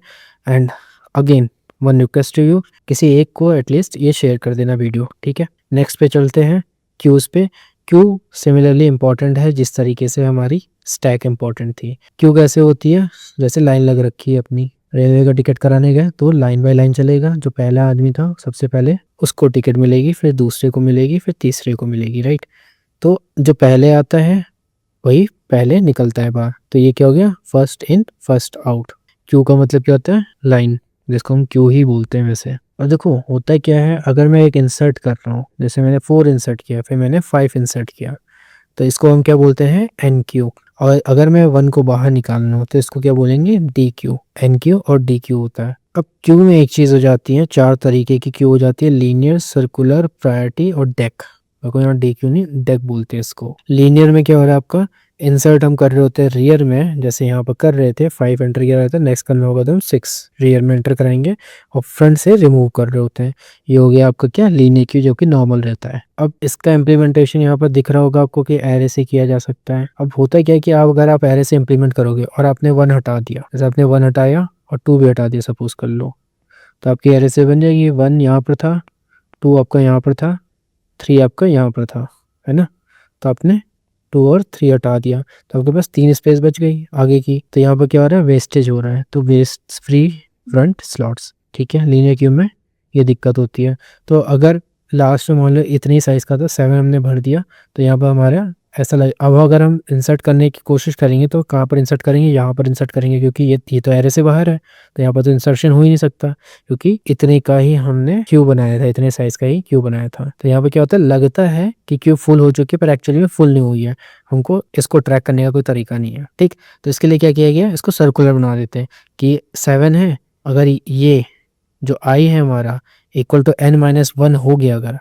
And again one request to you, किसी एक को एटलीस्ट ये शेयर कर देना वीडियो, ठीक है। नेक्स्ट पे चलते हैं, क्यूज़ पे। क्यू सिमिलरली इम्पॉर्टेंट है जिस तरीके से हमारी स्टैक इम्पॉर्टेंट थी। क्यू कैसे होती है, जैसे लाइन लग रखी है अपनी, रेलवे का टिकट कराने गए तो लाइन बाय लाइन चलेगा। जो पहला आदमी था सबसे पहले उसको टिकट मिलेगी, फिर दूसरे को मिलेगी, फिर तीसरे को मिलेगी, राइट। तो जो पहले आता है वही पहले निकलता है बाहर। तो ये क्या हो गया, first in first out. Q का मतलब क्या होता है, लाइन, जिसको हम क्यू ही बोलते हैं वैसे। और देखो होता क्या है, अगर मैं एक इंसर्ट कर रहा हूँ, जैसे मैंने 4 इंसर्ट किया, फिर मैंने 5 इंसर्ट किया, तो इसको हम क्या बोलते हैं, एन क्यू। और अगर मैं 1 को बाहर निकालना हो तो इसको क्या बोलेंगे, डी क्यू। एन क्यू और डी क्यू होता है। अब क्यू में एक चीज़ हो जाती है, 4 तरीके की क्यू हो जाती है, लीनियर, सर्कुलर, प्रायोरिटी और डेक। यहाँ डी क्यू नहीं, डेक बोलते हैं इसको। लीनियर में क्या हो रहा है आपका, इंसर्ट हम कर रहे होते हैं रियर में, जैसे यहाँ पर कर रहे थे 5 एंटर किया रहता है, नेक्स्ट करना होगा तो हम 6 रियर में एंटर कराएंगे और फ्रंट से रिमूव कर रहे होते हैं। ये हो गया आपका क्या, लीनियर क्यू, जो कि नॉर्मल रहता है। अब इसका इम्प्लीमेंटेशन यहाँ पर दिख रहा होगा आपको कि एरे से किया जा सकता है। अब होता क्या है कि आप अगर आप एरे से इम्प्लीमेंट करोगे और आपने 1 हटा दिया, जैसे आपने 1 हटाया और 2 भी हटा दिया सपोज कर लो, तो आपकी एरे से बन जाएगी 1 यहाँ पर था, 2 आपका यहाँ पर था, 3 आपका यहाँ पर था, है ना। तो आपने 2 और 3 हटा दिया तो आपके पास 3 स्पेस बच गई आगे की। तो यहाँ पर क्या हो रहा है, वेस्टेज हो रहा है, तो वेस्ट फ्री फ्रंट स्लॉट्स, ठीक है। लीनियर क्यू में ये दिक्कत होती है। तो अगर लास्ट में मान लो इतनी साइज़ का था, 7 हमने भर दिया, तो यहाँ पर हमारा ऐसा लगे। अब अगर हम इंसर्ट करने की कोशिश करेंगे तो कहाँ पर इंसर्ट करेंगे, यहाँ पर इंसर्ट करेंगे, क्योंकि ये तो एरे से बाहर है, तो यहाँ पर तो इंसर्शन हो ही नहीं सकता, क्योंकि इतने का ही हमने क्यू बनाया था, इतने साइज का ही क्यू बनाया था। तो यहाँ पर क्या होता है, लगता है कि क्यू फुल हो चुकी है पर एक्चुअली में फुल नहीं हुई है। हमको इसको ट्रैक करने का कोई तरीका नहीं है, ठीक। तो इसके लिए क्या किया गया, इसको सर्कुलर बना देते हैं कि 7 है, अगर ये जो आई है हमारा इक्वल टू n-1 हो गया अगर,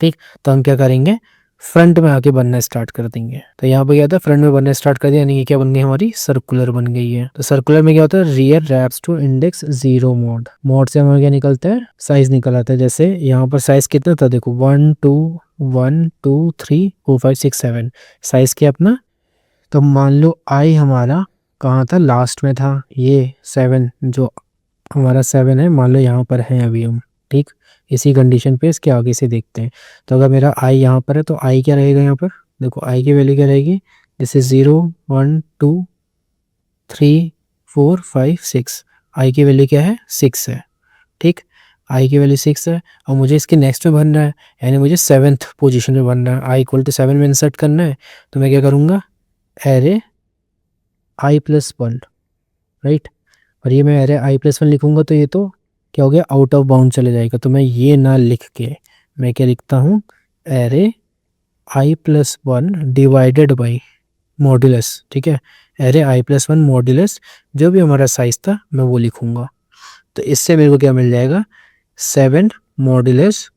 ठीक, तो हम क्या करेंगे, फ्रंट में आके बनना स्टार्ट कर देंगे। तो यहाँ पे क्या होता है, फ्रंट में बनना स्टार्ट कर दिया, यानी कि क्या बन गई हमारी, सर्कुलर बन गई है। तो सर्कुलर में क्या होता है, rear wraps to index 0 mod, mod से हमारा क्या निकलता है, साइज निकल आता है। जैसे यहाँ पर साइज कितना था, देखो 1 2 1 2 3 4 5 6 7 साइज क्या अपना। तो मान लो आई हमारा कहाँ था, लास्ट में था, ये 7 जो हमारा 7 है, मान लो यहाँ पर है अभी हम, ठीक। इसी कंडीशन पे इसके आगे से देखते हैं। तो अगर मेरा आई यहाँ पर है तो आई क्या रहेगा, यहाँ पर देखो आई की वैल्यू क्या रहेगी, जैसे 0 1 2 3 4 5 6, आई की वैल्यू क्या है, 6 है, ठीक। आई की वैल्यू 6 है और मुझे इसके नेक्स्ट में बनना है, यानी मुझे 7th पोजीशन में बनना है, आई इक्वल टू 7 में इंसर्ट करना है। तो मैं क्या करूँगा, एरे i+1, राइट। और ये मैं एरे i+1 लिखूंगा तो ये तो क्या हो गया, आउट ऑफ बाउंड चले जाएगा। तो मैं ये ना लिख के मैं क्या लिखता हूँ, array i+1 divided by modulus, ठीक है, एरे i+1 मॉड्यूलस जो भी हमारा साइज था मैं वो लिखूंगा। तो इससे मेरे को क्या मिल जाएगा, 7 मॉड्यूलस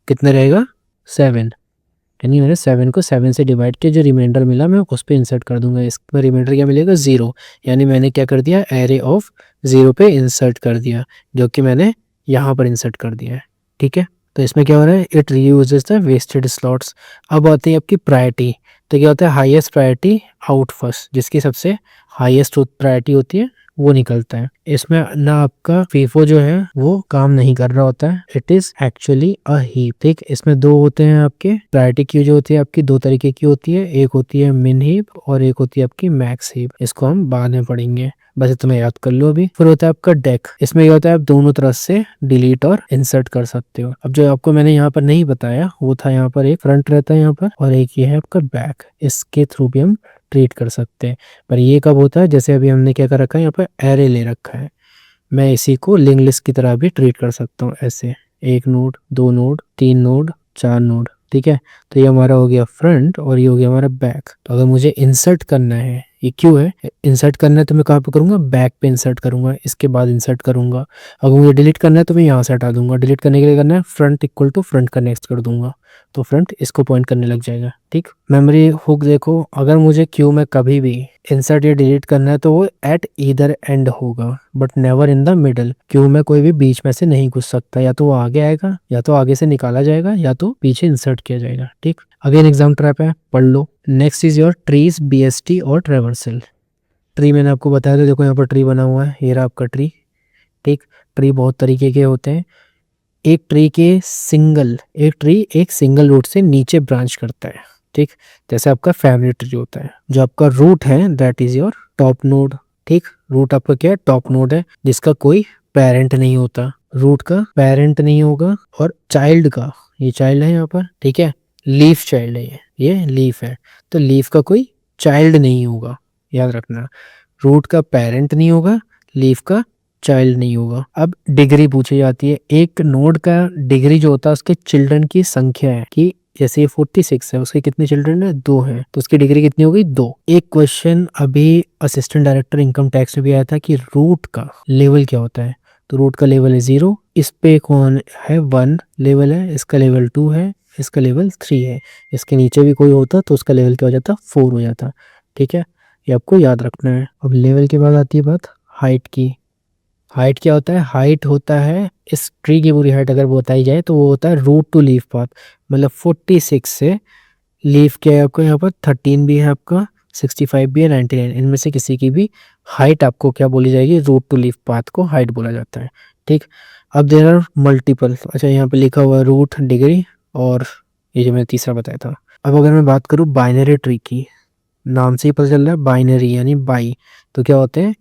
कितने रहेगा, 7, यानी मैंने 7 को 7 से डिवाइड किया, जो रिमाइंडर मिला मैं उस पर इंसर्ट कर दूंगा। इस पर रिमाइंडर क्या मिलेगा, 0, यानी मैंने क्या कर दिया, एरे ऑफ 0 पे इंसर्ट कर दिया, जो कि मैंने यहाँ पर इंसर्ट कर दिया है, ठीक है। तो इसमें क्या हो रहा है, इट रीयूजेस द वेस्टेड स्लॉट्स। अब आती है आपकी प्रायोरिटी। तो क्या होता है, हाईएस्ट प्रायोरिटी आउट फर्स्ट, जिसकी सबसे हाईएस्ट प्रायोरिटी होती है वो निकलता है। इसमें ना आपका फीफो जो है वो काम नहीं कर रहा होता है, it is actually a heap, ठीक। इसमें दो होते हैं आपके प्रायोरिटी क्यू, जो होती है आपकी दो तरीके की होती है, एक होती है मिन हीप और एक होती है आपकी मैक्स हीप। इसको हम बाद में पढ़ेंगे, बस तुम्हें याद कर लो अभी। फिर होता है आपका डेक, इसमें क्या होता है, आप दोनों तरफ से डिलीट और इंसर्ट कर सकते हो। अब जो आपको मैंने यहाँ पर नहीं बताया वो था, यहाँ पर एक फ्रंट रहता है यहाँ पर, और एक ये है आपका बैक, इसके थ्रू भी हम ट्रीट कर सकते हैं। पर ये कब होता है, जैसे अभी हमने क्या कर रखा है, यहाँ पर एरे ले रखा है, मैं इसी को लिंक लिस्ट की तरह भी ट्रीट कर सकता हूँ, ऐसे 1 नोड 2 नोड 3 नोड 4 नोड, ठीक है। तो ये हमारा हो गया फ्रंट और ये हो गया हमारा बैक। तो अगर मुझे इंसर्ट करना है, ये क्यों है, इंसर्ट करना है तो मैं कहाँ पे करूँगा, बैक पे इंसर्ट करूँगा, इसके बाद इंसर्ट करूँगा। अगर मुझे डिलीट करना है तो मैं यहाँ से हटा दूंगा, डिलीट करने के लिए करना है फ्रंट इक्वल टू फ्रंट का नेक्स्ट कर दूंगा, तो फ्रंट इसको पॉइंट करने लग जाएगा, ठीक। मेमोरी हुक देखो, अगर मुझे क्यू में कभी भी इंसर्ट या डिलीट करना है तो वो एट ईदर एंड होगा, but never in the middle. Q में कोई भी बीच में से नहीं घुस सकता, या तो वो आगे आएगा, या तो आगे से निकाला जाएगा, या तो पीछे इंसर्ट किया जाएगा, ठीक। अगेन एग्जाम ट्रैप है, पढ़ लो। Next is your trees, BST और ट्रेवर्सल। ट्री मैंने आपको बताया था, देखो यहाँ पर ट्री बना हुआ है, ये रहा आपका ट्री, ठीक। ट्री बहुत तरीके के होते हैं, एक ट्री एक सिंगल रूट से नीचे ब्रांच करता है, ठीक। जैसे आपका फैमिली ट्री होता है, जो आपका रूट है that is your top node, ठीक। रूट आपका क्या है, टॉप नोड है, जिसका कोई पेरेंट नहीं होता, रूट का पेरेंट नहीं होगा, और चाइल्ड का, ये चाइल्ड है यहाँ पर, ठीक है, लीफ चाइल्ड है, ये लीफ है, तो लीफ का कोई चाइल्ड नहीं होगा, याद रखना। रूट का पेरेंट नहीं होगा, लीफ का चाइल्ड नहीं होगा। अब डिग्री पूछी जाती है, एक नोड का डिग्री जो होता है उसके चिल्ड्रन की संख्या है, कि जैसे ये 46 है, उसके कितने चिल्ड्रन है, 2 है, तो उसकी डिग्री कितनी हो गई, 2। एक क्वेश्चन अभी असिस्टेंट डायरेक्टर इनकम टैक्स में भी आया था कि रूट का लेवल क्या होता है, तो रूट का लेवल है 0, इस पे कौन है, 1 लेवल है, इसका लेवल 2 है, इसका लेवल 3 है, इसके नीचे भी कोई होता तो उसका लेवल क्या हो जाता, 4 हो जाता, ठीक है। ये आपको याद रखना है। अब लेवल के बाद आती है बात हाइट की। हाइट क्या होता है, हाइट होता है इस ट्री की पूरी हाइट अगर वो बताई जाए तो वो होता है रूट टू लीफ पाथ, मतलब 46 से लीफ क्या है आपको यहाँ पर 13 भी है आपका, 65 भी है, 99, इनमें से किसी की भी हाइट आपको क्या बोली जाएगी, रूट टू लीफ पाथ को हाइट बोला जाता है, ठीक। अब देयर आर मल्टीपल, अच्छा यहाँ पे लिखा हुआ है रूट, डिग्री, और ये जो मैंने तीसरा बताया था। अब अगर मैं बात करूँ बाइनरी ट्री की, नाम से ही पता चल रहा है बाइनरी यानी बाई, तो क्या होते हैं,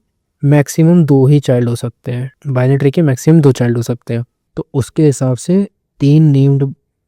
मैक्सिमम 2 ही चाइल्ड हो सकते हैं, बाइनरी ट्री के मैक्सिमम 2 चाइल्ड हो सकते हैं, तो उसके हिसाब से 3 नेम्ड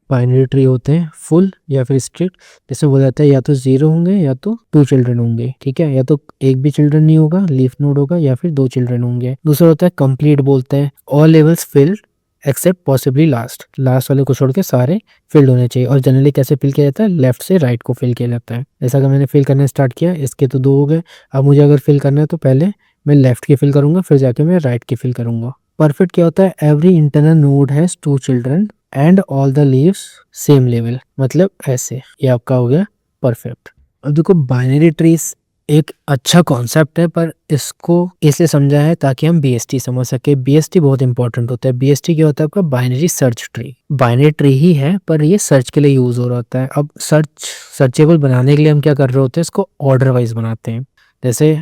बाइनरी ट्री होते हैं फुल या फिर स्ट्रिक्ट, जिसमें बोला जाता है या तो 0 होंगे या तो 2 चिल्ड्रन होंगे, ठीक है, या तो एक भी चिल्ड्रन नहीं होगा, लीफ नोड होगा, या फिर 2 चिल्ड्रन होंगे। दूसरा होता है कंप्लीट, बोलते हैं all levels filled except possibly last, last वाले को छोड़ के सारे फिल्ड होने चाहिए। और जनरली कैसे फिल किया जाता है, लेफ्ट से राइट को फिल किया जाता है। ऐसा अगर मैंने फिल करना स्टार्ट किया, इसके तो 2 हो गए, अब मुझे अगर फिल करना है तो पहले मैं लेफ्ट की फिल करूंगा, फिर जाके मैं राइट की फिल करूंगा। परफेक्ट क्या होता है, every internal node has 2 children and all the leaves same level, मतलब ऐसे, ये आपका हो गया परफेक्ट। अब देखो बाइनरी ट्रीज एक अच्छा कॉन्सेप्ट है, पर इसको इसलिए समझा है ताकि हम बीएसटी समझ सके। बीएसटी बहुत इंपॉर्टेंट होता है। बीएसटी क्या होता है, आपका binary search tree. Binary tree ही है पर ये सर्च के लिए यूज हो रहा होता है। अब सर्चेबल बनाने के लिए हम क्या कर रहे होते हैं, इसको ऑर्डर वाइज बनाते हैं। जैसे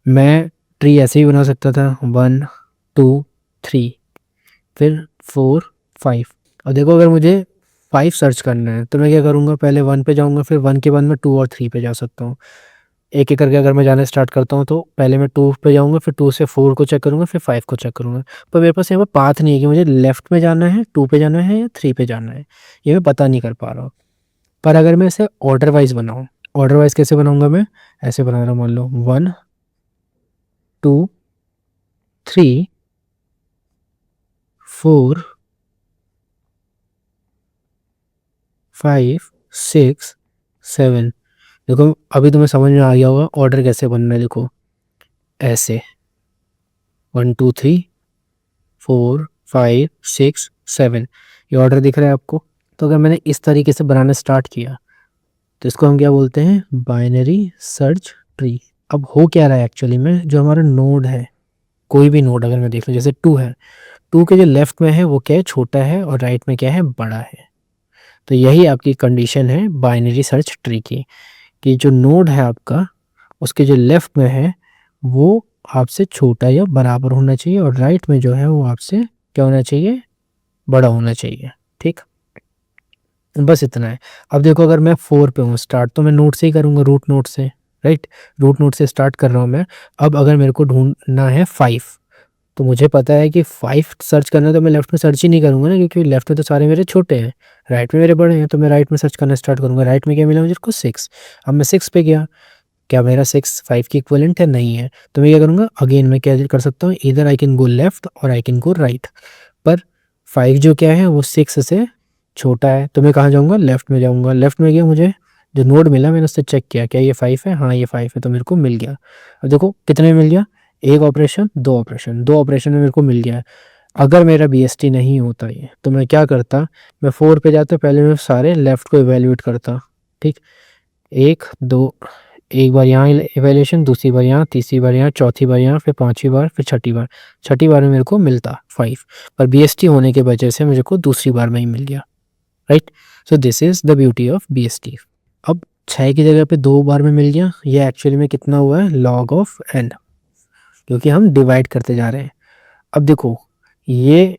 मैं ट्री ऐसे ही बना सकता था, 1 2 3 फिर 4 5। और देखो अगर मुझे 5 सर्च करना है तो मैं क्या करूँगा, पहले 1 पे जाऊँगा, फिर 1 के बाद मैं 2 और 3 पे जा सकता हूँ। एक एक करके अगर मैं जाना स्टार्ट करता हूँ तो पहले मैं 2 पे जाऊँगा, फिर 2 से 4 को चेक करूँगा, फिर 5 को चेक करूँगा। पर मेरे पास यहाँ पर पाथ नहीं है कि मुझे लेफ्ट में जाना है, 2 पे जाना है या 3 पे जाना है, ये मैं पता नहीं कर पा रहा हूँ। पर अगर मैं इसे ऑर्डर वाइज बनाऊँ, ऑर्डर वाइज कैसे बनाऊँगा, मैं ऐसे बना रहा हूँ, मान लो 1 2 3 4 5 6 7। देखो अभी तुम्हें समझ में आ गया होगा ऑर्डर कैसे बनना है। देखो ऐसे 1 2 3 4 5 6 7, ये ऑर्डर दिख रहा है आपको। तो अगर मैंने इस तरीके से बनाना स्टार्ट किया तो इसको हम क्या बोलते हैं, बाइनरी सर्च ट्री। अब हो क्या रहा है एक्चुअली में, जो हमारा नोड है, कोई भी नोड अगर मैं देख लूँ, जैसे 2 है, 2 के जो लेफ्ट में है वो क्या है, छोटा है, और राइट में क्या है, बड़ा है। तो यही आपकी कंडीशन है बाइनरी सर्च ट्री की, कि जो नोड है आपका उसके जो लेफ्ट में है वो आपसे छोटा या बराबर होना चाहिए, और राइट में जो है वो आपसे क्या होना चाहिए, बड़ा होना चाहिए। ठीक, बस इतना है। अब देखो अगर मैं 4 पे हूँ स्टार्ट, तो मैं नोड से ही करूँगा, रूट नोड से, राइट, रूट नोड से स्टार्ट कर रहा हूँ मैं। अब अगर मेरे को ढूंढना है 5, तो मुझे पता है कि 5 सर्च करना है, तो मैं लेफ्ट में सर्च ही नहीं करूँगा ना, क्योंकि लेफ्ट में तो सारे मेरे छोटे हैं, राइट में मेरे बड़े हैं, तो मैं राइट में सर्च करना स्टार्ट करूँगा। राइट में क्या मिला मुझे को 6। अब मैं 6 पे गया, क्या मेरा 6 5 की इक्विवेलेंट है, नहीं है, तो मैं क्या करूँगा, अगेन मैं क्या कर सकता हूँ, इधर आई कैन गो लेफ्ट और आई कैन गो राइट। पर 5 जो क्या है वो 6 से छोटा है, तो मैं कहाँ जाऊँगा, लेफ्ट में जाऊँगा। लेफ्ट में गया, मुझे जो नोड मिला मैंने उससे चेक किया क्या ये 5 है, हाँ ये 5 है, तो मेरे को मिल गया। अब देखो कितने में मिल गया, एक ऑपरेशन, 2 ऑपरेशन, 2 ऑपरेशन में मेरे को मिल गया है। अगर मेरा बीएसटी नहीं होता ये, तो मैं क्या करता, मैं 4 पे जाता, पहले मैं सारे लेफ्ट को इवेल्युएट करता। ठीक, 1 2, एक बार यहाँ इवेल्यूएशन, दूसरी बार यहाँ, तीसरी बार यहाँ, चौथी बार यहाँ, फिर 5वीं बार, फिर छठी बार में मेरे को मिलता 5। पर बीएसटी होने के वजह से मुझे को दूसरी बार में ही मिल गया, right. So this is the beauty of BST. अब 6 की जगह पे 2 बार में मिल गया, ये एक्चुअली में कितना हुआ है, log ऑफ n, क्योंकि हम डिवाइड करते जा रहे हैं। अब देखो ये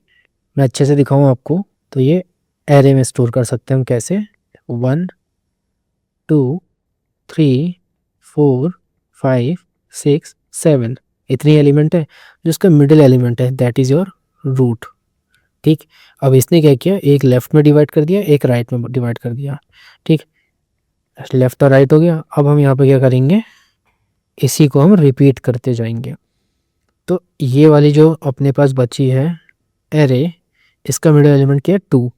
मैं अच्छे से दिखाऊं आपको, तो ये एरे में स्टोर कर सकते हैं हम कैसे, 1 2 3 4 5 6 7, इतनी एलिमेंट है। जो इसका मिडिल एलिमेंट है दैट इज योर रूट। ठीक, अब इसने क्या किया, एक लेफ्ट में डिवाइड कर दिया, एक राइट में डिवाइड कर दिया। ठीक, लेफ्ट और राइट हो गया। अब हम यहाँ पे क्या करेंगे, इसी को हम रिपीट करते जाएंगे। तो ये वाली जो अपने पास बची है एरे, इसका मिडिल एलिमेंट क्या है, 2।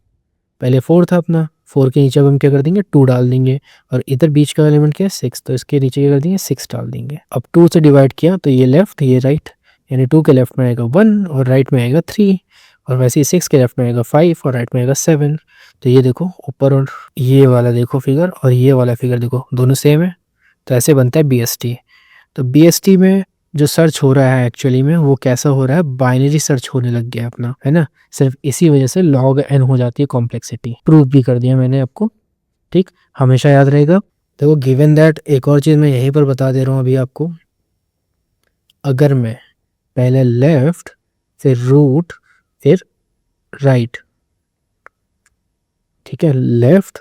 पहले 4 था अपना, 4 के नीचे अब हम क्या कर देंगे, 2 डाल देंगे, और इधर बीच का एलिमेंट क्या है, 6, तो इसके नीचे क्या कर देंगे, 6 डाल देंगे। अब 2 से डिवाइड किया तो ये लेफ्ट ये राइट, यानी 2 के लेफ्ट में आएगा 1 और राइट में आएगा 3, और वैसे ही 6 के लेफ्ट में आएगा 5 और राइट में आएगा 7। तो ये देखो ऊपर, और ये वाला देखो फिगर और ये वाला फिगर देखो दोनों सेम है, तो ऐसे बनता है बीएसटी। तो बीएसटी में जो सर्च हो रहा है एक्चुअली में वो कैसा हो रहा है, बाइनरी सर्च होने लग गया अपना, है ना। सिर्फ इसी वजह से log n हो जाती है कॉम्प्लेक्सिटी। प्रूव भी कर दिया मैंने आपको। ठीक, हमेशा याद रहेगा। देखो गिवन दैट, एक और चीज़ मैं यहीं पर बता दे रहा हूँ अभी आपको, अगर मैं पहले लेफ्ट फिर रूट फिर राइट, ठीक है, लेफ्ट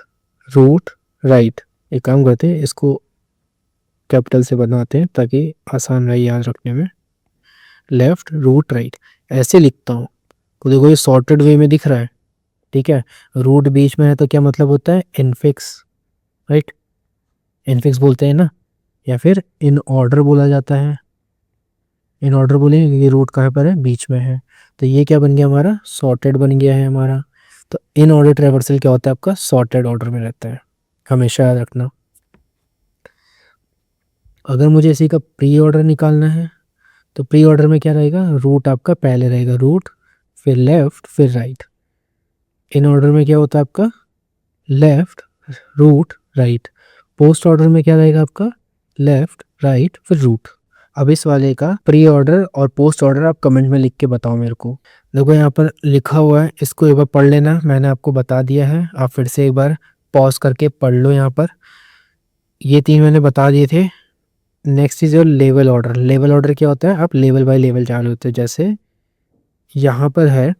रूट राइट, एक काम करते हैं इसको कैपिटल से बनाते हैं ताकि आसान रहे याद रखने में। लेफ्ट रूट राइट ऐसे लिखता हूँ, तो देखो ये सॉर्टेड वे में दिख रहा है, ठीक है। रूट बीच में है तो क्या मतलब होता है, इनफिक्स, राइट, इनफिक्स बोलते हैं ना, या फिर इन ऑर्डर बोला जाता है। इन ऑर्डर बोलेंगे क्योंकि रूट कहाँ पर है, बीच में है। तो ये क्या बन गया हमारा, सॉर्टेड बन गया है हमारा। तो इन ऑर्डर ट्रैवर्सल क्या होता है आपका, सॉर्टेड ऑर्डर में रहता है, हमेशा याद रखना। अगर मुझे इसी का प्री ऑर्डर निकालना है तो प्री ऑर्डर में क्या रहेगा, रूट आपका पहले रहेगा, रूट फिर लेफ्ट फिर राइट। इन ऑर्डर में क्या होता है आपका, left root right. Post order में क्या रहेगा आपका, लेफ्ट राइट फिर रूट। अब इस वाले का प्री ऑर्डर और पोस्ट ऑर्डर आप कमेंट में लिख के बताओ मेरे को। देखो यहाँ पर लिखा हुआ है, इसको एक बार पढ़ लेना, मैंने आपको बता दिया है, आप फिर से एक बार पॉज करके पढ़ लो। यहाँ पर ये 3 मैंने बता दिए थे। Next is your level order. Level order क्या होता है, आप लेवल बाय लेवल चालू होते हो। जैसे यहाँ पर है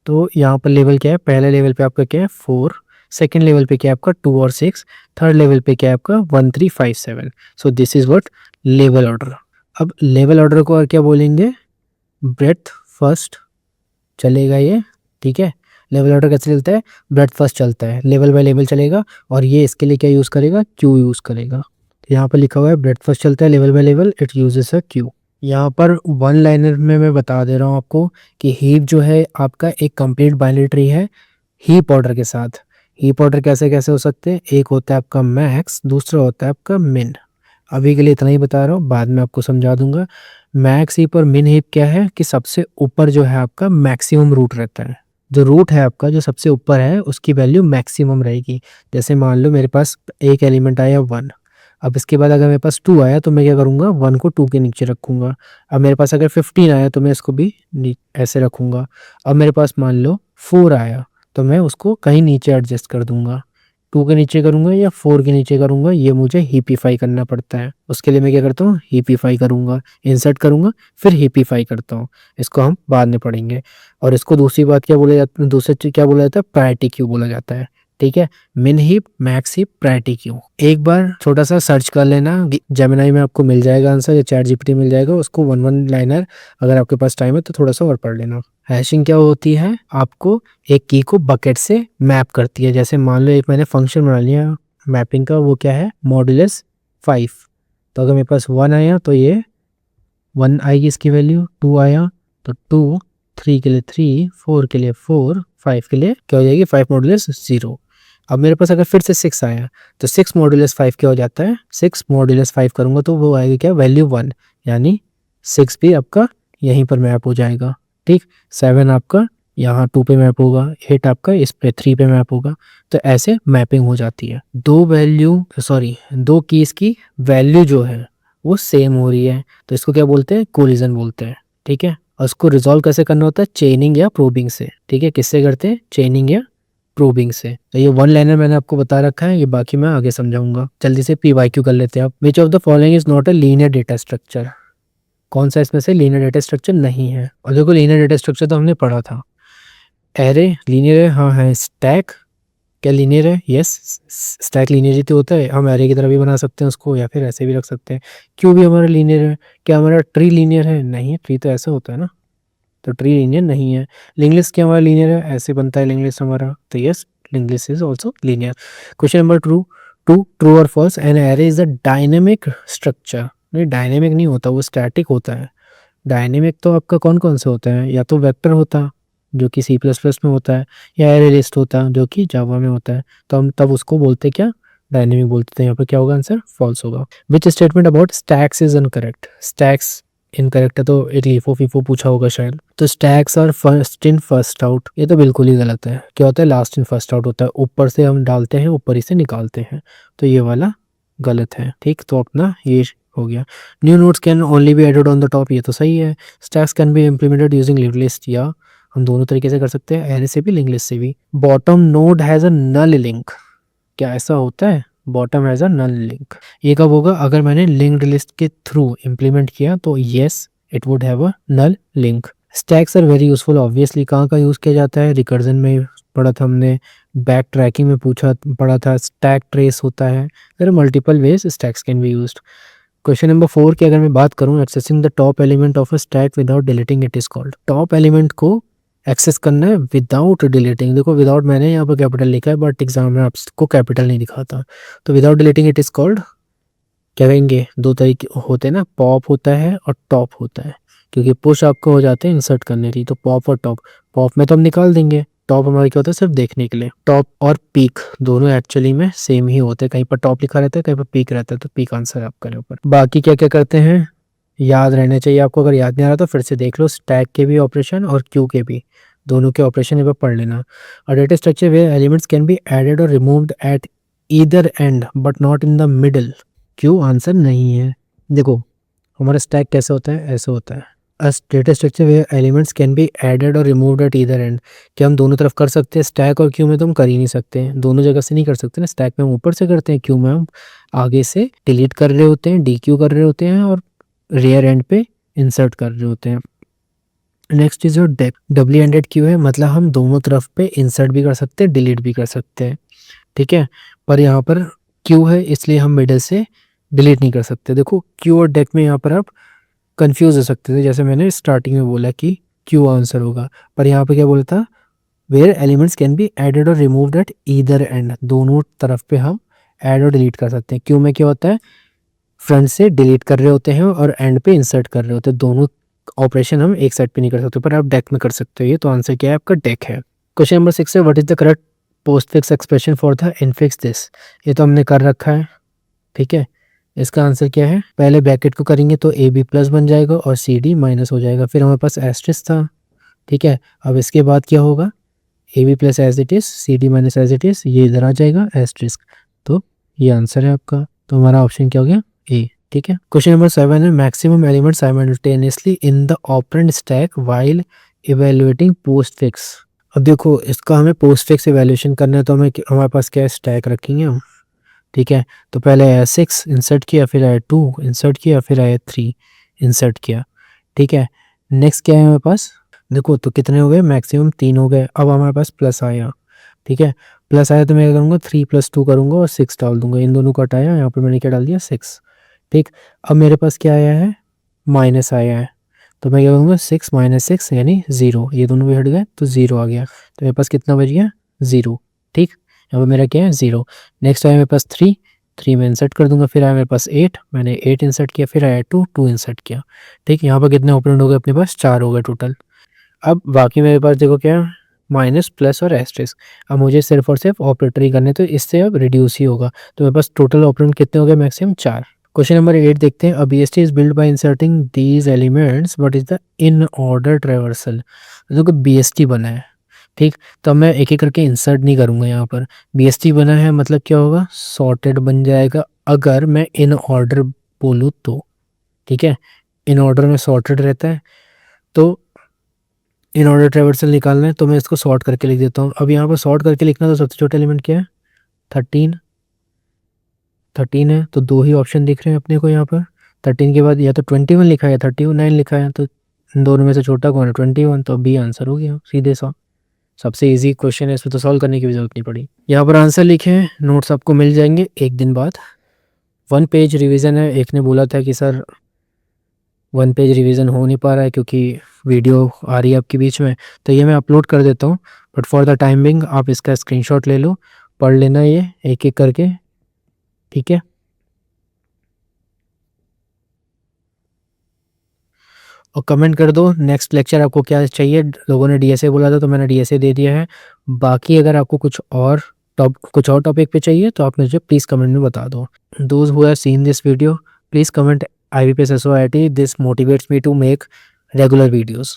तो यहाँ पर लेवल क्या है, पहले लेवल पे आपका क्या है 4, सेकेंड लेवल पे क्या है आपका 2 और 6, थर्ड लेवल पे क्या है आपका 1 3 5 7। So this is what level order. अब लेवल ऑर्डर को और क्या बोलेंगे, ब्रेथ फर्स्ट चलेगा ये, ठीक है। लेवल ऑर्डर कैसे चलता है, ब्रेथ फर्स्ट चलता है, लेवल बाय लेवल चलेगा। और ये इसके लिए क्या यूज़ करेगा, क्यू यूज़ करेगा। यहाँ पर लिखा हुआ है ब्रेथ फर्स्ट चलता है, level by level it uses a Q. यहाँ पर वन लाइनर में मैं बता दे रहा हूँ आपको कि हीप जो है आपका एक कंप्लीट बाइनरी ट्री है हीप ऑर्डर के साथ। हीप ऑर्डर कैसे कैसे हो सकते हैं, एक होता है आपका मैक्स, दूसरा होता है आपका मिन। अभी के लिए इतना ही बता रहा हूँ, बाद में आपको समझा दूंगा। मैक्स हीप और मिन हीप क्या है कि सबसे ऊपर जो है आपका मैक्सिमम रूट रहता है। जो रूट है आपका जो सबसे ऊपर है उसकी वैल्यू मैक्सिमम रहेगी। जैसे मान लो मेरे पास एक एलिमेंट आया 1, अब इसके बाद अगर मेरे पास 2 आया तो मैं क्या करूँगा, 1 को 2 के नीचे रखूँगा। अब मेरे पास अगर 15 आया तो मैं इसको भी ऐसे रखूँगा। अब मेरे पास मान लो 4 आया तो मैं उसको कहीं नीचे एडजस्ट कर दूंगा। 2 के नीचे करूँगा या 4 के नीचे करूँगा, ये मुझे हीपीफाई करना पड़ता है। उसके लिए मैं क्या करता हूँ, हीपीफाई करूँगा, इंसर्ट करूँगा फिर हीपीफाई करता हूँ। इसको हम बाद में पढ़ेंगे। और इसको दूसरी बात क्या बोला जाता है, दूसरी चीज क्या बोला जाता है, प्रायोरिटी क्यू बोला जाता है, ठीक है। मिन heap, max heap, priority queue. एक बार छोटा सा सर्च कर लेना, जेमिनाई में आपको मिल जाएगा आंसर या चैट जीपीटी मिल जाएगा। उसको वन वन लाइनर अगर आपके पास टाइम है तो थोड़ा सा और पढ़ लेना। हैशिंग क्या होती है, आपको एक की को बकेट से मैप करती है। जैसे मान लो एक मैंने फंक्शन बना लिया मैपिंग का, वो क्या है, मॉड्यूलस 5। तो अगर मेरे पास 1 आया तो ये 1 आएगी इसकी वैल्यू, 2 आया तो 2, 3 के लिए 3, 4 के लिए 4, 5 के लिए क्या हो जाएगी 5 मॉड्यूलस 0। अब मेरे पास अगर फिर से 6 आया तो 6 मॉड्यूलस 5 क्या हो जाता है, 6 मॉड्यूलस 5 करूंगा तो वो आएगा क्या, वैल्यू 1, यानी 6 भी आपका यहीं पर मैप हो जाएगा, ठीक। 7 आपका यहाँ 2 पे मैप होगा, 8 आपका इस पे 3 पे मैप होगा। तो ऐसे मैपिंग हो जाती है। दो कीज की वैल्यू जो है वो सेम हो रही है तो इसको क्या बोलते हैं, कोलिजन बोलते हैं, ठीक है। और उसको रिजॉल्व कैसे करना होता है, चेनिंग या प्रोबिंग से, ठीक है। किससे करते हैं, चेनिंग या प्रोबिंग से। तो ये वन लाइनर मैंने आपको बता रखा है, ये बाकी मैं आगे समझाऊंगा। जल्दी से पीवाईक्यू कर लेते हैं आप। Which of the following is not a linear data structure, कौन सा इसमें से लीनियर डेटा स्ट्रक्चर नहीं है। और देखो लीनियर डेटा स्ट्रक्चर तो हमने पढ़ा था, एरे लीनियर है, हाँ है। स्टैक क्या लीनियर है, यस, स्टैक लीनियर ही तो होता है। हम एरे की तरह भी बना सकते हैं उसको या फिर ऐसे भी रख सकते हैं। क्यों भी हमारा लीनियर है, क्या हमारा ट्री लीनियर है, नहीं है, ट्री तो ऐसा होता है ना, तो ट्री लीनियर नहीं है। लिंक लिस्ट क्या हमारा लीनियर है, ऐसे बनता है लिंक लिस्ट हमारा, तो yes link list is also linear. Question number true और false, an array is a dynamic structure. नहीं, डायनेमिक नहीं होता, वो स्टैटिक होता है। डायनेमिक तो आपका कौन कौन से होता है, या तो वेक्टर होता जो कि सी प्लस प्लस में होता है, या एरे लिस्ट होता जो कि जावा में होता है। तो हम तब उसको बोलते क्या, डायनेमिक बोलते थे। यहाँ पर क्या होगा आंसर, फॉल्स होगा। Which statement about stacks is incorrect, stacks incorrect है तो एक लीफो फीफो पूछा होगा शायद। तो स्टैक्स और फर्स्ट इन फर्स्ट आउट, ये तो बिल्कुल ही गलत है। क्या होता है, लास्ट इन फर्स्ट आउट होता है, ऊपर से हम डालते हैं ऊपर ही से निकालते हैं, तो ये वाला गलत है, ठीक। तो अपना ये हो गया। New nodes can only be added on the top, ये तो सही है। Stacks can be implemented using link list, या हम दोनों तरीके से कर सकते हैं, एरे से भी लिंक लिस्ट से भी। Bottom node has a null link, क्या ऐसा होता है, bottom has a null link. ये कब होगा, अगर मैंने लिंक्ड लिस्ट के थ्रू इम्प्लीमेंट किया तो yes it would have a null link. Stacks are very useful, obviously कहाँ का यूज किया जाता है, रिकर्जन में पढ़ा था हमने, बैक ट्रैकिंग में पढ़ा था, स्टैक ट्रेस होता है। There are multiple ways stacks can be used. Question number 4 की अगर मैं बात करूं, accessing the top element of a stack without deleting it is called. Top element को एक्सेस करना है विदाउट डिलीटिंग। देखो विदाउट मैंने यहाँ पर कैपिटल लिखा है बट एग्जाम में आपको कैपिटल नहीं दिखाता, तो without deleting it is called, क्या कहेंगे, दो तरीके होते हैं ना, पॉप होता है और टॉप होता है, क्योंकि पुश आपको हो जाते हैं इंसर्ट करने के लिए, तो पॉप और टॉप। पॉप में तो हम निकाल देंगे, टॉप हमारा क्या होता है सिर्फ देखने के लिए। टॉप और पीक दोनों एक्चुअली में सेम ही होते हैं, कहीं पर टॉप लिखा रहता है, कहीं पर पीक रहता है, तो पीक आंसर है आपका ऊपर। बाकी क्या क्या करते हैं याद रहने चाहिए आपको, अगर याद नहीं आ रहा तो फिर से देख लो, स्टैक के भी ऑपरेशन और क्यू के भी, दोनों के ऑपरेशन एक बार पढ़ लेना। और data structure where elements can be added और removed at either end but not in the middle. क्यों आंसर नहीं है। देखो हमारा स्टैक कैसे होता है, ऐसे होता है, a data structure where elements can be added और रिमूव्ड एट ईदर एंड। क्या हम दोनों तरफ कर सकते हैं, स्टैक और क्यू में तो हम कर ही नहीं सकते हैं, दोनों जगह से नहीं कर सकते ना, स्टैक में हम ऊपर से करते हैं, क्यू में हम आगे से डिलीट कर रहे होते हैं, डी क्यू कर रहे होते हैं, और रेयर एंड पे इंसर्ट कर रहे होते हैं। Next is your deck, W ended queue है, मतलब हम दोनों तरफ पे इंसर्ट भी कर सकते हैं, डिलीट भी कर सकते हैं, ठीक है। पर यहाँ पर क्यू है इसलिए हम मिडल से डिलीट नहीं कर सकते। देखो क्यू और डेक में यहाँ पर आप कंफ्यूज हो सकते थे, जैसे मैंने स्टार्टिंग में बोला कि क्यू आंसर होगा, पर यहाँ पे क्या बोला था, where elements can be added और रिमूव्ड एट ईदर एंड, दोनों तरफ पे हम ऐड और डिलीट कर सकते हैं। क्यू में क्या होता है, फ्रंट से डिलीट कर रहे होते हैं और एंड पे इंसर्ट कर रहे होते हैं, दोनों ऑपरेशन हम एक साइड पे नहीं कर सकते, पर आप डेक में कर सकते हो। ये तो आंसर क्या है आपका, डेक है। क्वेश्चन नंबर 6 है, what is the correct post fix expression for the infix this. ये तो हमने कर रखा है, ठीक है। इसका आंसर क्या है, पहले ब्रैकेट को करेंगे तो ए बी प्लस बन जाएगा और सी डी माइनस हो जाएगा, फिर हमारे पास एस्ट्रिक्स था, ठीक है। अब इसके बाद क्या होगा, A B plus as it is, C D minus as it is, ये इधर आ जाएगा एस्ट्रिक्स, तो ये आंसर है आपका। तो हमारा ऑप्शन क्या हो गया, ए, ठीक है। क्वेश्चन नंबर 7 है, maximum element simultaneously in the operand stack while evaluating post fix. अब देखो इसका हमें पोस्ट फिक्स इवेल्यूशन करना है, तो हमें हमारे पास क्या स्टैक रखेंगे हम, ठीक है। तो पहले A6 इंसर्ट किया, फिर A2 इंसर्ट किया, फिर A3 इंसर्ट किया, ठीक है। नेक्स्ट क्या है हमारे पास, देखो तो कितने हो गए, मैक्सिमम 3 हो गए। अब हमारे पास प्लस आया, ठीक है, प्लस आया तो मैं क्या करूँगा, 3 + 2 करूँगा और 6 डाल दूंगा, इन दोनों को हटाया, यहाँ पर मैंने क्या डाल दिया, 6, ठीक। अब मेरे पास क्या आया है, माइनस आया है, तो मैं क्या करूँगा, 6 - 6 यानी 0, ये दोनों भी हट गए तो 0 आ गया, तो मेरे पास कितना बच गया, 0, ठीक। यहाँ पर मेरा क्या है, 0। नेक्स्ट आया मेरे पास 3 में इंसर्ट कर दूंगा, फिर आया मेरे पास 8, मैंने 8 इंसर्ट किया, फिर आया 2 इंसर्ट किया, ठीक। यहाँ पर कितने ऑपरेंड हो गए अपने पास, 4 हो गए टोटल। अब बाकी मेरे पास देखो क्या है, माइनस प्लस और एस्ट्रिक्स। अब मुझे सिर्फ और सिर्फ ऑपरेटर ही करने, तो इससे अब रिड्यूस ही होगा, तो मेरे पास टोटल ऑपरेंड कितने हो गए, मैक्सिमम 4। क्वेश्चन नंबर 8 देखते हैं, अ BST is build by inserting these elements but is the in order traversal. देखो BST बना है, ठीक, तो मैं एक एक करके इंसर्ट नहीं करूँगा यहाँ पर। BST बना है मतलब क्या होगा, सॉर्टेड बन जाएगा अगर मैं इन ऑर्डर बोलूँ तो, ठीक है। इन ऑर्डर में सॉर्टेड रहता है, तो इन ऑर्डर ट्रेवर्सल निकालना है, तो मैं इसको सॉर्ट करके लिख देता हूँ। अब यहाँ पर सॉर्ट करके लिखना, तो सबसे छोटा एलिमेंट क्या है, 13 है, तो 2 ही ऑप्शन दिख रहे हैं अपने को यहाँ पर। 13 के बाद या तो 21 लिखा है, 39 लिखा है, तो इन दोनों में से छोटा कौन है, 21, तो बी आंसर हो गया सीधे सा। सबसे इजी क्वेश्चन है, इसमें तो सॉल्व करने की भी जरूरत नहीं पड़ी। यहाँ पर आंसर लिखे हैं, नोट्स आपको मिल जाएंगे एक दिन बाद। 1 पेज रिवीजन है, एक ने बोला था कि सर 1 पेज रिवीजन हो नहीं पा रहा है क्योंकि वीडियो आ रही है आपके बीच में, तो ये मैं अपलोड कर देता हूँ, बट फॉर द टाइमिंग आप इसका स्क्रीनशॉट ले लो, पढ़ लेना ये एक एक करके, ठीक है। और कमेंट कर दो नेक्स्ट लेक्चर आपको क्या चाहिए, लोगों ने DSA बोला था तो मैंने DSA दे दिया है। बाकी अगर आपको कुछ और टॉपिक पे चाहिए तो आप मुझे प्लीज़ कमेंट में बता दो। Those who have seen this video please comment IBPS SOIT, this motivates me to make regular videos.